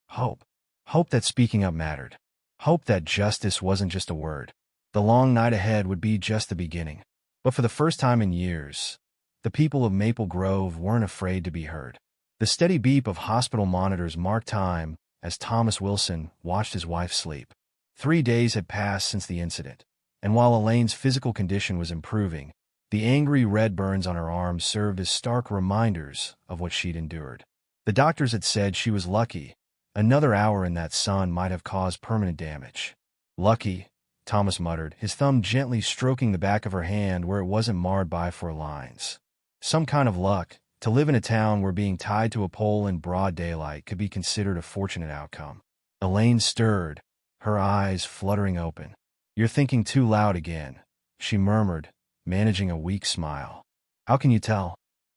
Hope. Hope that speaking up mattered. Hope that justice wasn't just a word. The long night ahead would be just the beginning. But for the first time in years, the people of Maple Grove weren't afraid to be heard. The steady beep of hospital monitors marked time as Thomas Wilson watched his wife sleep. 3 days had passed since the incident, and while Elaine's physical condition was improving, the angry red burns on her arms served as stark reminders of what she'd endured. The doctors had said she was lucky. Another hour in that sun might have caused permanent damage. Lucky, Thomas muttered, his thumb gently stroking the back of her hand where it wasn't marred by 4 lines. Some kind of luck, to live in a town where being tied to a pole in broad daylight could be considered a fortunate outcome. Elaine stirred, her eyes fluttering open. You're thinking too loud again, she murmured, managing a weak smile. How can you tell?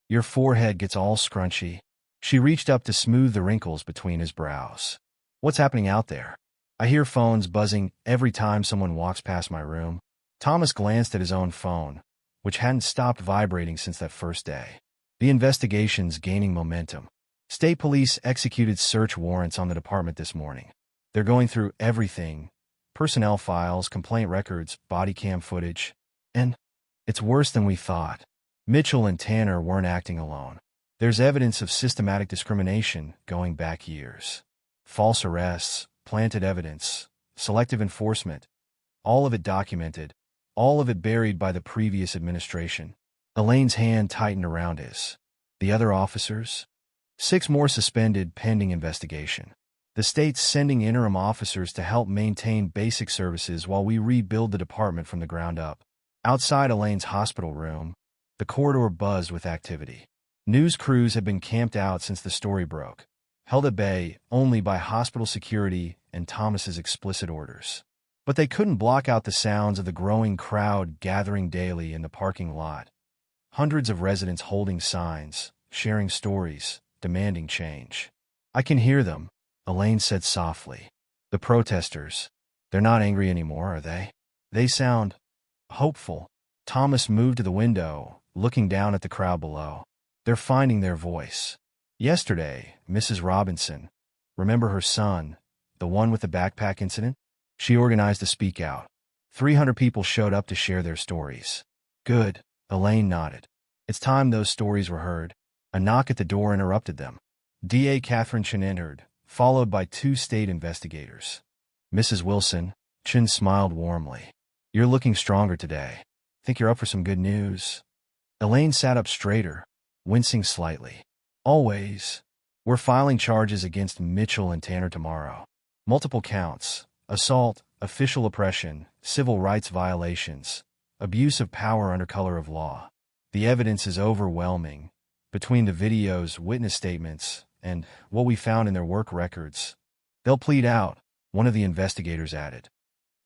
Your forehead gets all scrunchy. She reached up to smooth the wrinkles between his brows. What's happening out there? I hear phones buzzing every time someone walks past my room. Thomas glanced at his own phone, which hadn't stopped vibrating since that first day. The investigation's gaining momentum. State police executed search warrants on the department this morning. They're going through everything: personnel files, complaint records, body cam footage. And It's worse than we thought. Mitchell and Tanner weren't acting alone. There's evidence of systematic discrimination going back years. False arrests, planted evidence, selective enforcement, all of it documented, all of it buried by the previous administration. Elaine's hand tightened around his. The other officers? 6 more suspended pending investigation. The state's sending interim officers to help maintain basic services while we rebuild the department from the ground up. Outside Elaine's hospital room, the corridor buzzed with activity. News crews had been camped out since the story broke, held at bay only by hospital security and Thomas's explicit orders. But they couldn't block out the sounds of the growing crowd gathering daily in the parking lot. Hundreds of residents holding signs, sharing stories, demanding change. I can hear them, Elaine said softly. The protesters. They're not angry anymore, are they? They sound hopeful. Thomas moved to the window, looking down at the crowd below. They're finding their voice. Yesterday, Mrs. Robinson, remember her son, the one with the backpack incident? She organized a speak out. 300 people showed up to share their stories. Good, Elaine nodded. It's time those stories were heard. A knock at the door interrupted them. D.A. Catherine Chen entered, followed by 2 state investigators. Mrs. Wilson, Chen smiled warmly. You're looking stronger today. Think you're up for some good news? Elaine sat up straighter, wincing slightly. Always. We're filing charges against Mitchell and Tanner tomorrow. Multiple counts. Assault, official oppression, civil rights violations, abuse of power under color of law. The evidence is overwhelming. Between the videos, witness statements, and what we found in their work records. They'll plead out, one of the investigators added.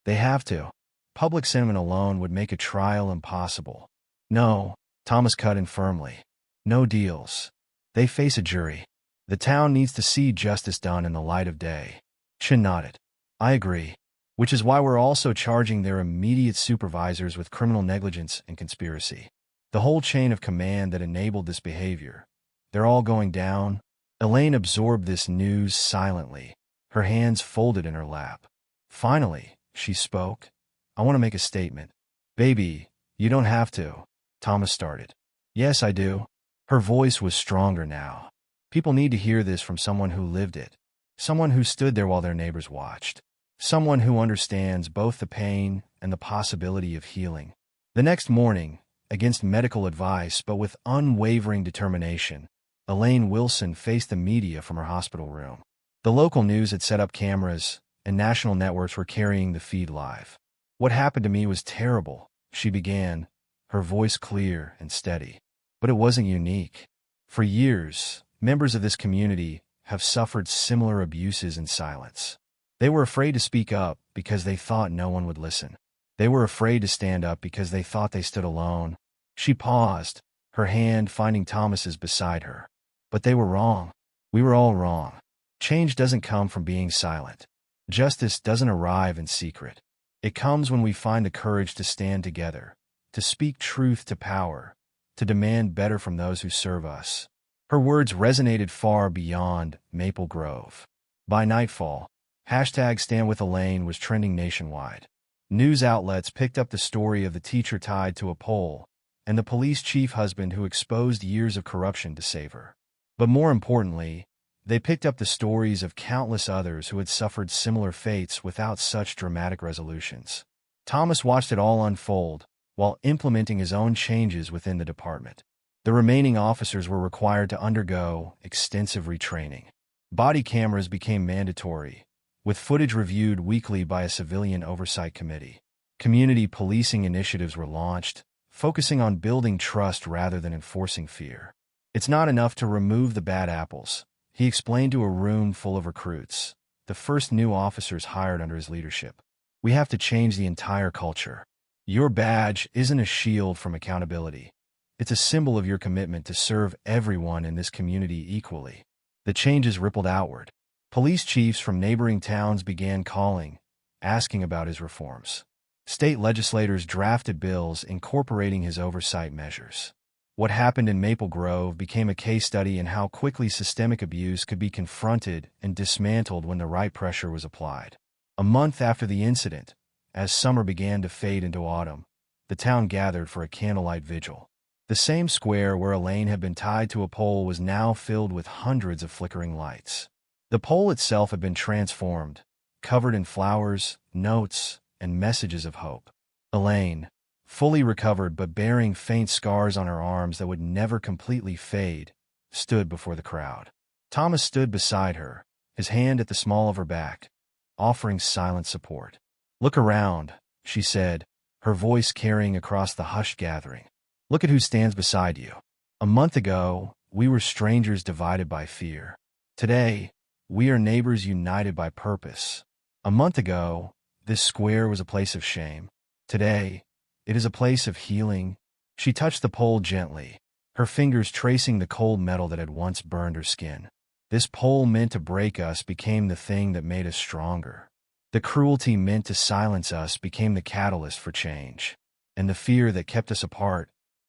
They have to. Public sentiment alone would make a trial impossible. No, Thomas cut in firmly. No deals. They face a jury. The town needs to see justice done in the light of day. Chen nodded. I agree. Which is why we're also charging their immediate supervisors with criminal negligence and conspiracy. The whole chain of command that enabled this behavior. They're all going down. Elaine absorbed this news silently, her hands folded in her lap. Finally, she spoke. I want to make a statement. Baby, you don't have to. Thomas started. Yes, I do. Her voice was stronger now. People need to hear this from someone who lived it. Someone who stood there while their neighbors watched. Someone who understands both the pain and the possibility of healing. The next morning, against medical advice but with unwavering determination, Elaine Wilson faced the media from her hospital room. The local news had set up cameras, and national networks were carrying the feed live. What happened to me was terrible, she began, her voice clear and steady. But it wasn't unique. For years, members of this community have suffered similar abuses in silence. They were afraid to speak up because they thought no one would listen. They were afraid to stand up because they thought they stood alone. She paused, her hand finding Thomas's beside her. But they were wrong. We were all wrong. Change doesn't come from being silent. Justice doesn't arrive in secret. It comes when we find the courage to stand together, to speak truth to power, to demand better from those who serve us. Her words resonated far beyond Maple Grove. By nightfall, #StandWithElaine was trending nationwide. News outlets picked up the story of the teacher tied to a pole and the police chief husband who exposed years of corruption to save her. But more importantly, they picked up the stories of countless others who had suffered similar fates without such dramatic resolutions. Thomas watched it all unfold while implementing his own changes within the department. The remaining officers were required to undergo extensive retraining. Body cameras became mandatory, with footage reviewed weekly by a civilian oversight committee. Community policing initiatives were launched, focusing on building trust rather than enforcing fear. It's not enough to remove the bad apples, he explained to a room full of recruits, the first new officers hired under his leadership. We have to change the entire culture. Your badge isn't a shield from accountability. It's a symbol of your commitment to serve everyone in this community equally. The changes rippled outward. Police chiefs from neighboring towns began calling, asking about his reforms. State legislators drafted bills incorporating his oversight measures. What happened in Maple Grove became a case study in how quickly systemic abuse could be confronted and dismantled when the right pressure was applied. A month after the incident, as summer began to fade into autumn, the town gathered for a candlelight vigil. The same square where Elaine had been tied to a pole was now filled with hundreds of flickering lights. The pole itself had been transformed, covered in flowers, notes, and messages of hope. Elaine, fully recovered but bearing faint scars on her arms that would never completely fade, stood before the crowd. Thomas stood beside her, his hand at the small of her back, offering silent support. "Look around," she said, her voice carrying across the hushed gathering. "Look at who stands beside you. A month ago, we were strangers divided by fear. Today, we are neighbors united by purpose. A month ago, this square was a place of shame. Today, it is a place of healing." She touched the pole gently, her fingers tracing the cold metal that had once burned her skin. This pole meant to break us became the thing that made us stronger. The cruelty meant to silence us became the catalyst for change. And the fear that kept us apart.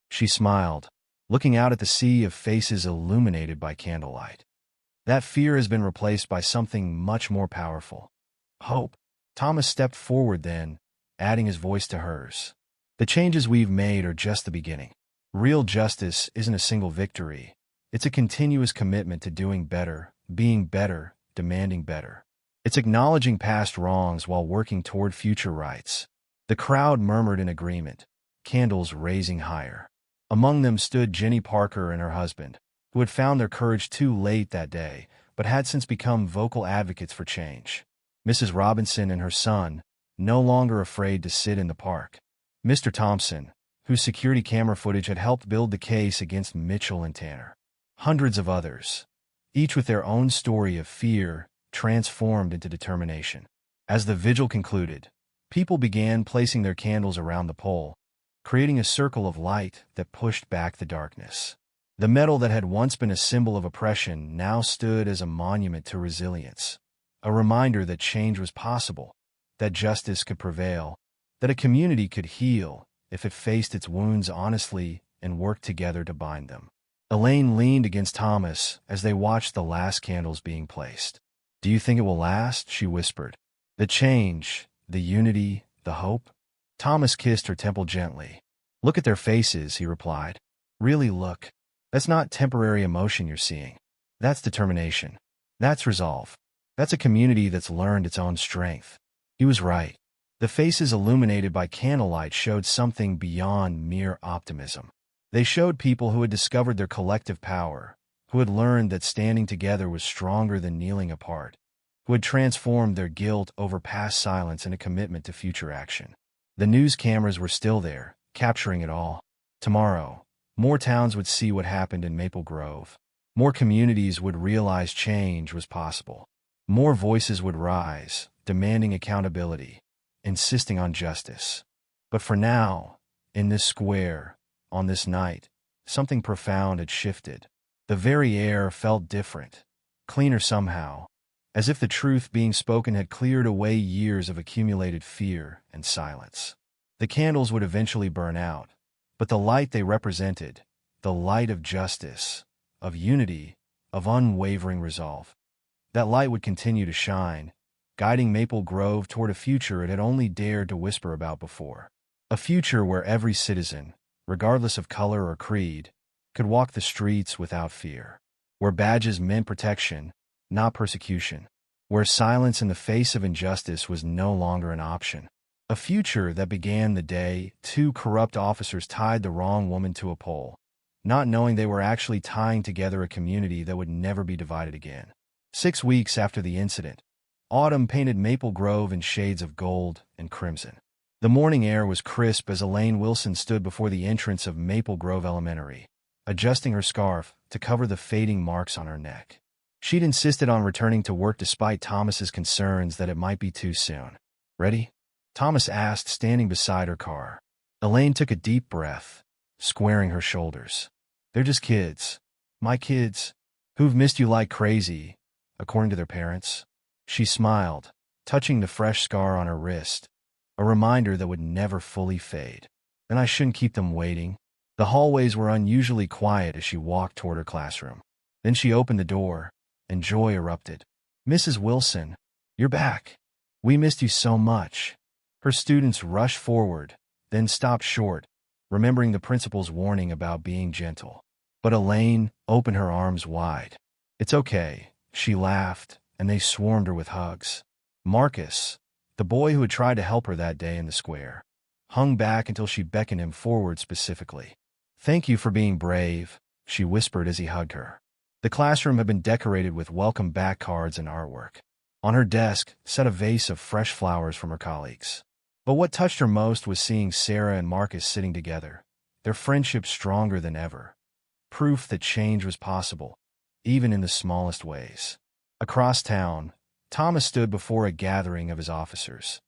She smiled, looking out at the sea of faces illuminated by candlelight. That fear has been replaced by something much more powerful. Hope. Thomas stepped forward then, adding his voice to hers. "The changes we've made are just the beginning. Real justice isn't a single victory. It's a continuous commitment to doing better, being better, demanding better. It's acknowledging past wrongs while working toward future rights." The crowd murmured in agreement, candles raising higher. Among them stood Jenny Parker and her husband, who had found their courage too late that day, but had since become vocal advocates for change. Mrs. Robinson and her son, no longer afraid to sit in the park. Mr. Thompson, whose security camera footage had helped build the case against Mitchell and Tanner. Hundreds of others, each with their own story of fear, transformed into determination. As the vigil concluded, people began placing their candles around the pole, creating a circle of light that pushed back the darkness. The metal that had once been a symbol of oppression now stood as a monument to resilience, a reminder that change was possible, that justice could prevail, that a community could heal if it faced its wounds honestly and worked together to bind them. Elaine leaned against Thomas as they watched the last candles being placed. "Do you think it will last?" she whispered. "The change, the unity, the hope?" Thomas kissed her temple gently. "Look at their faces," he replied. "Really look. That's not temporary emotion you're seeing. That's determination. That's resolve. That's a community that's learned its own strength." He was right. The faces illuminated by candlelight showed something beyond mere optimism. They showed people who had discovered their collective power, who had learned that standing together was stronger than kneeling apart, who had transformed their guilt over past silence in a commitment to future action. The news cameras were still there, capturing it all. Tomorrow, more towns would see what happened in Maple Grove. More communities would realize change was possible. More voices would rise, demanding accountability, insisting on justice. But for now, in this square, on this night, something profound had shifted. The very air felt different, cleaner somehow, as if the truth being spoken had cleared away years of accumulated fear and silence. The candles would eventually burn out, but the light they represented, the light of justice, of unity, of unwavering resolve, that light would continue to shine, guiding Maple Grove toward a future it had only dared to whisper about before. A future where every citizen, regardless of color or creed, could walk the streets without fear. Where badges meant protection, not persecution. Where silence in the face of injustice was no longer an option. A future that began the day two corrupt officers tied the wrong woman to a pole, not knowing they were actually tying together a community that would never be divided again. 6 weeks after the incident, autumn painted Maple Grove in shades of gold and crimson. The morning air was crisp as Elaine Wilson stood before the entrance of Maple Grove Elementary, adjusting her scarf to cover the fading marks on her neck. She'd insisted on returning to work despite Thomas's concerns that it might be too soon. "Ready?" Thomas asked, standing beside her car. Elaine took a deep breath, squaring her shoulders. "They're just kids. My kids, who've missed you like crazy, according to their parents." She smiled, touching the fresh scar on her wrist, a reminder that would never fully fade. "Then I shouldn't keep them waiting." The hallways were unusually quiet as she walked toward her classroom. Then she opened the door, and joy erupted. "Mrs. Wilson, you're back. We missed you so much." Her students rushed forward, then stopped short, remembering the principal's warning about being gentle. But Elaine opened her arms wide. "It's okay," she laughed, and they swarmed her with hugs. Marcus, the boy who had tried to help her that day in the square, hung back until she beckoned him forward specifically. "Thank you for being brave," she whispered as he hugged her. The classroom had been decorated with welcome back cards and artwork. On her desk sat a vase of fresh flowers from her colleagues. But what touched her most was seeing Sarah and Marcus sitting together, their friendship stronger than ever. Proof that change was possible, even in the smallest ways. Across town, Thomas stood before a gathering of his officers,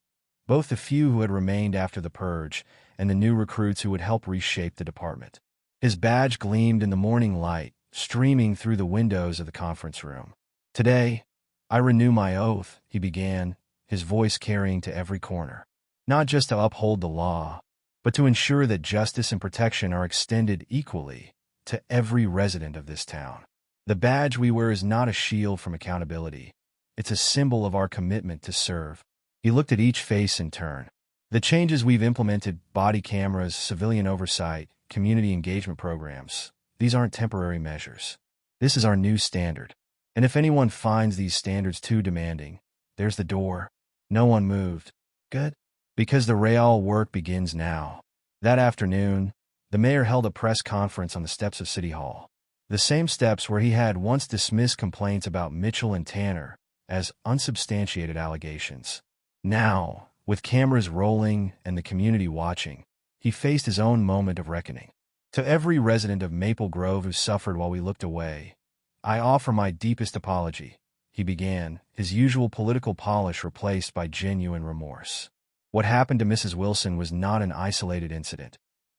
both the few who had remained after the purge and the new recruits who would help reshape the department. His badge gleamed in the morning light, streaming through the windows of the conference room. "Today, I renew my oath," he began, his voice carrying to every corner. "Not just to uphold the law, but to ensure that justice and protection are extended equally to every resident of this town. The badge we wear is not a shield from accountability. It's a symbol of our commitment to serve." He looked at each face in turn. "The changes we've implemented, body cameras, civilian oversight, community engagement programs, these aren't temporary measures. This is our new standard. And if anyone finds these standards too demanding, there's the door." No one moved. "Good. Because the real work begins now." That afternoon, the mayor held a press conference on the steps of City Hall. The same steps where he had once dismissed complaints about Mitchell and Tanner as unsubstantiated allegations. Now, with cameras rolling and the community watching, he faced his own moment of reckoning. "To every resident of Maple Grove who suffered while we looked away, I offer my deepest apology," he began, his usual political polish replaced by genuine remorse. What happened to Mrs. Wilson was not an isolated incident.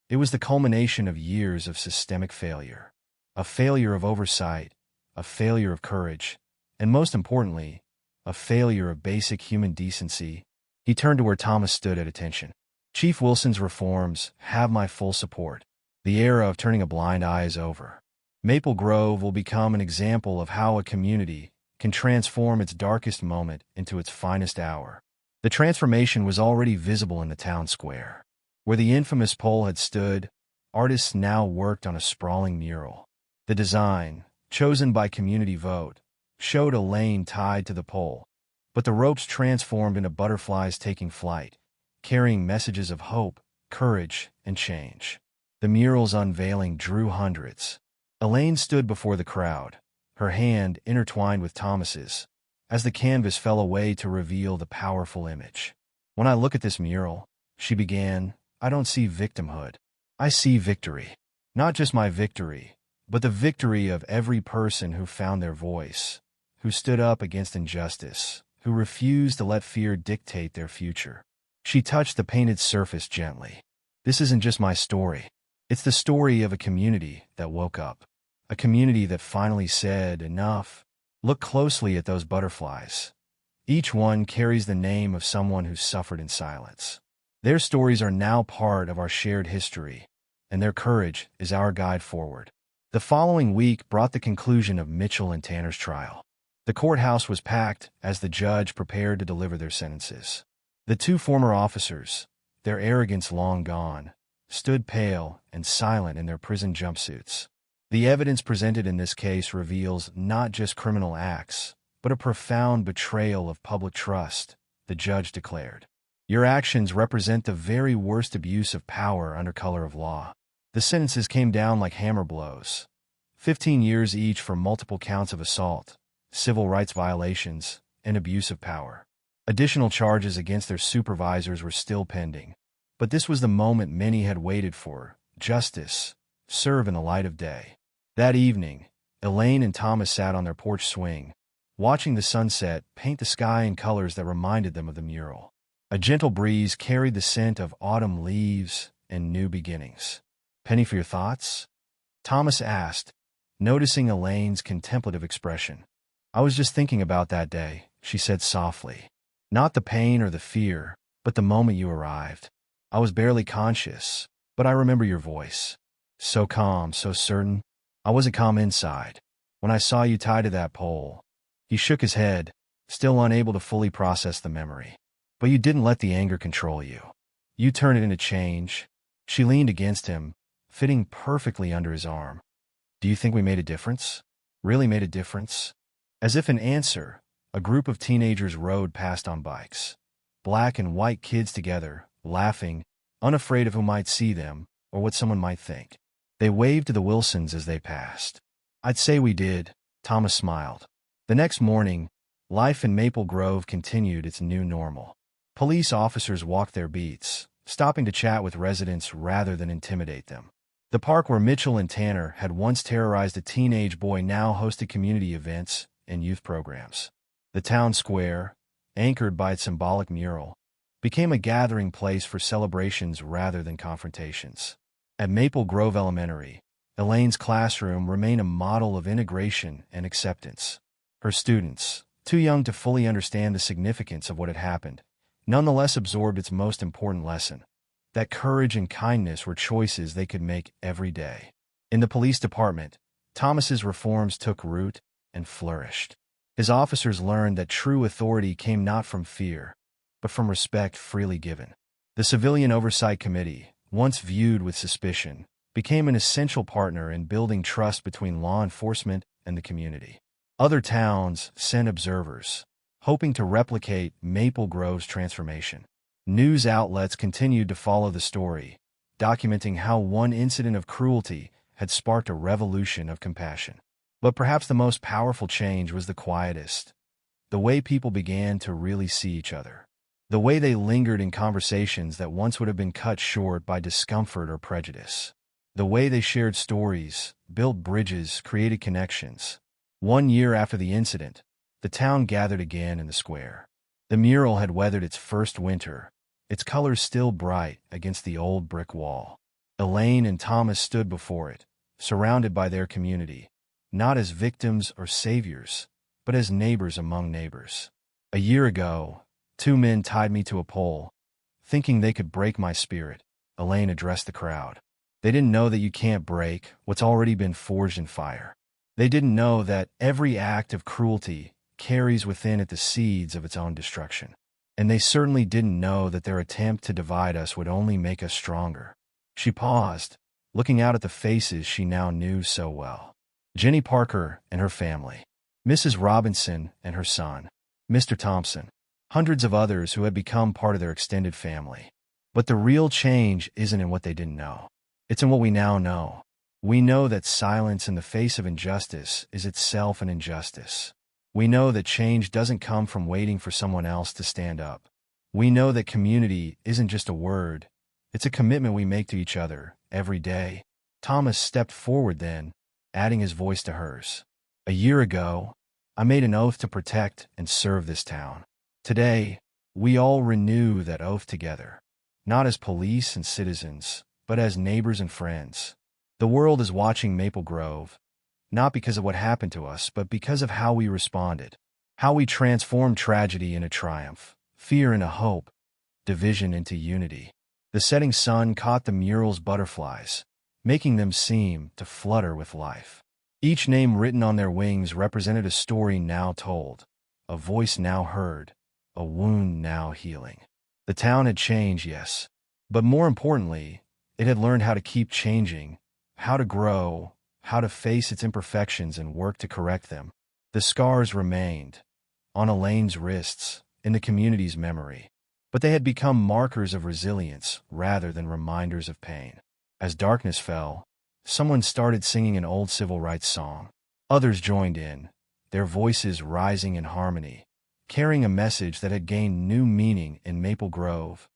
It was the culmination of years of systemic failure. A failure of oversight, a failure of courage, and most importantly, a failure of basic human decency. He turned to where Thomas stood at attention. "Chief Wilson's reforms have my full support. The era of turning a blind eye is over. Maple Grove will become an example of how a community can transform its darkest moment into its finest hour." The transformation was already visible in the town square. Where the infamous pole had stood, artists now worked on a sprawling mural. The design, chosen by community vote, showed a lane tied to the pole, but the ropes transformed into butterflies taking flight, carrying messages of hope, courage, and change. The mural's unveiling drew hundreds. Elaine stood before the crowd, her hand intertwined with Thomas's, as the canvas fell away to reveal the powerful image. "When I look at this mural," she began, "I don't see victimhood. I see victory. Not just my victory, but the victory of every person who found their voice, who stood up against injustice, who refused to let fear dictate their future." She touched the painted surface gently. "This isn't just my story. It's the story of a community that woke up. A community that finally said, enough." Look closely at those butterflies. Each one carries the name of someone who suffered in silence. Their stories are now part of our shared history, and their courage is our guide forward. The following week brought the conclusion of Mitchell and Tanner's trial. The courthouse was packed as the judge prepared to deliver their sentences. The two former officers, their arrogance long gone, stood pale and silent in their prison jumpsuits. The evidence presented in this case reveals not just criminal acts, but a profound betrayal of public trust, the judge declared. "Your actions represent the very worst abuse of power under color of law." The sentences came down like hammer blows. 15 years each for multiple counts of assault, civil rights violations, and abuse of power. Additional charges against their supervisors were still pending. But this was the moment many had waited for: justice, serve in the light of day. That evening, Elaine and Thomas sat on their porch swing, watching the sunset paint the sky in colors that reminded them of the mural. A gentle breeze carried the scent of autumn leaves and new beginnings. "Penny for your thoughts?" Thomas asked, noticing Elaine's contemplative expression. "I was just thinking about that day," she said softly. "Not the pain or the fear, but the moment you arrived. I was barely conscious, but I remember your voice. So calm, so certain. I wasn't calm inside. When I saw you tied to that pole." He shook his head, still unable to fully process the memory. "But you didn't let the anger control you. You turn it into change. She leaned against him, fitting perfectly under his arm. Do you think we made a difference? Really made a difference? As if in answer, a group of teenagers rode past on bikes. Black and white kids together, laughing, unafraid of who might see them or what someone might think. They waved to the Wilsons as they passed. I'd say we did, Thomas smiled. The next morning, life in Maple Grove continued its new normal. Police officers walked their beats, stopping to chat with residents rather than intimidate them. The park where Mitchell and Tanner had once terrorized a teenage boy now hosted community events and youth programs. The town square, anchored by its symbolic mural, became a gathering place for celebrations rather than confrontations. At Maple Grove Elementary, Elaine's classroom remained a model of integration and acceptance. Her students, too young to fully understand the significance of what had happened, nonetheless absorbed its most important lesson: that courage and kindness were choices they could make every day. In the police department, Thomas's reforms took root and flourished. His officers learned that true authority came not from fear, but from respect freely given. The Civilian Oversight Committee, once viewed with suspicion, became an essential partner in building trust between law enforcement and the community. Other towns sent observers, hoping to replicate Maple Grove's transformation. News outlets continued to follow the story, documenting how one incident of cruelty had sparked a revolution of compassion. But perhaps the most powerful change was the quietest: the way people began to really see each other. The way they lingered in conversations that once would have been cut short by discomfort or prejudice. The way they shared stories, built bridges, created connections. 1 year after the incident, the town gathered again in the square. The mural had weathered its first winter, its colors still bright against the old brick wall. Elaine and Thomas stood before it, surrounded by their community, not as victims or saviors, but as neighbors among neighbors. A year ago, 2 men tied me to a pole, thinking they could break my spirit, Elaine addressed the crowd. They didn't know that you can't break what's already been forged in fire. They didn't know that every act of cruelty carries within it the seeds of its own destruction. And they certainly didn't know that their attempt to divide us would only make us stronger. She paused, looking out at the faces she now knew so well. Jenny Parker and her family, Mrs. Robinson and her son, Mr. Thompson, hundreds of others who had become part of their extended family. But the real change isn't in what they didn't know. It's in what we now know. We know that silence in the face of injustice is itself an injustice. We know that change doesn't come from waiting for someone else to stand up. We know that community isn't just a word, it's a commitment we make to each other every day. Thomas stepped forward then, adding his voice to hers. A year ago, I made an oath to protect and serve this town. Today, we all renew that oath together, not as police and citizens, but as neighbors and friends. The world is watching Maple Grove, not because of what happened to us, but because of how we responded, how we transformed tragedy into triumph, fear into hope, division into unity. The setting sun caught the mural's butterflies, making them seem to flutter with life. Each name written on their wings represented a story now told, a voice now heard, a wound now healing. The town had changed, yes, but more importantly, it had learned how to keep changing, how to grow, how to face its imperfections and work to correct them. The scars remained, on Elaine's wrists, in the community's memory, but they had become markers of resilience rather than reminders of pain. As darkness fell, someone started singing an old civil rights song. Others joined in, their voices rising in harmony, carrying a message that had gained new meaning in Maple Grove: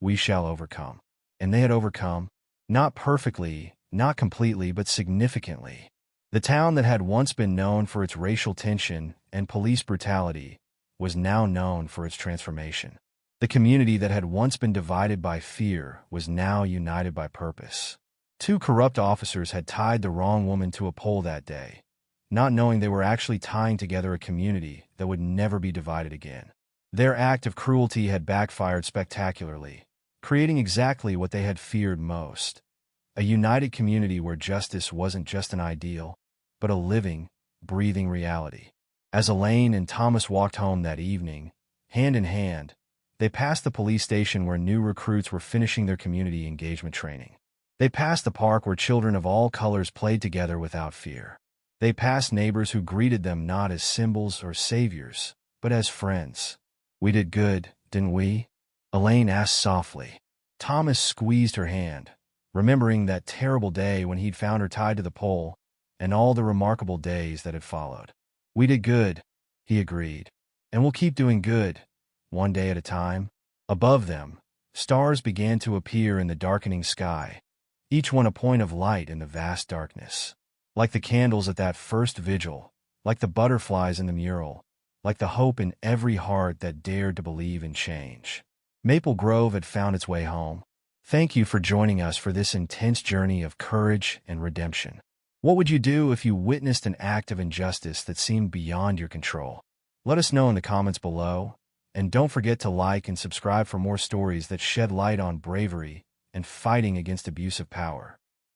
we shall overcome. And they had overcome, not perfectly, not completely, but significantly. The town that had once been known for its racial tension and police brutality was now known for its transformation. The community that had once been divided by fear was now united by purpose. 2 corrupt officers had tied the wrong woman to a pole that day, not knowing they were actually tying together a community that would never be divided again. Their act of cruelty had backfired spectacularly, creating exactly what they had feared most: a united community where justice wasn't just an ideal, but a living, breathing reality. As Elaine and Thomas walked home that evening, hand in hand, They passed the police station where new recruits were finishing their community engagement training. They passed the park where children of all colors played together without fear. They passed neighbors who greeted them not as symbols or saviors, but as friends. "We did good, didn't we?" Elaine asked softly. Thomas squeezed her hand, remembering that terrible day when he'd found her tied to the pole, and all the remarkable days that had followed. "We did good," he agreed. "And we'll keep doing good, one day at a time." Above them, stars began to appear in the darkening sky, each one a point of light in the vast darkness. Like the candles at that first vigil, like the butterflies in the mural, like the hope in every heart that dared to believe in change. Maple Grove had found its way home. Thank you for joining us for this intense journey of courage and redemption. What would you do if you witnessed an act of injustice that seemed beyond your control? Let us know in the comments below, and don't forget to like and subscribe for more stories that shed light on bravery and fighting against abusive power.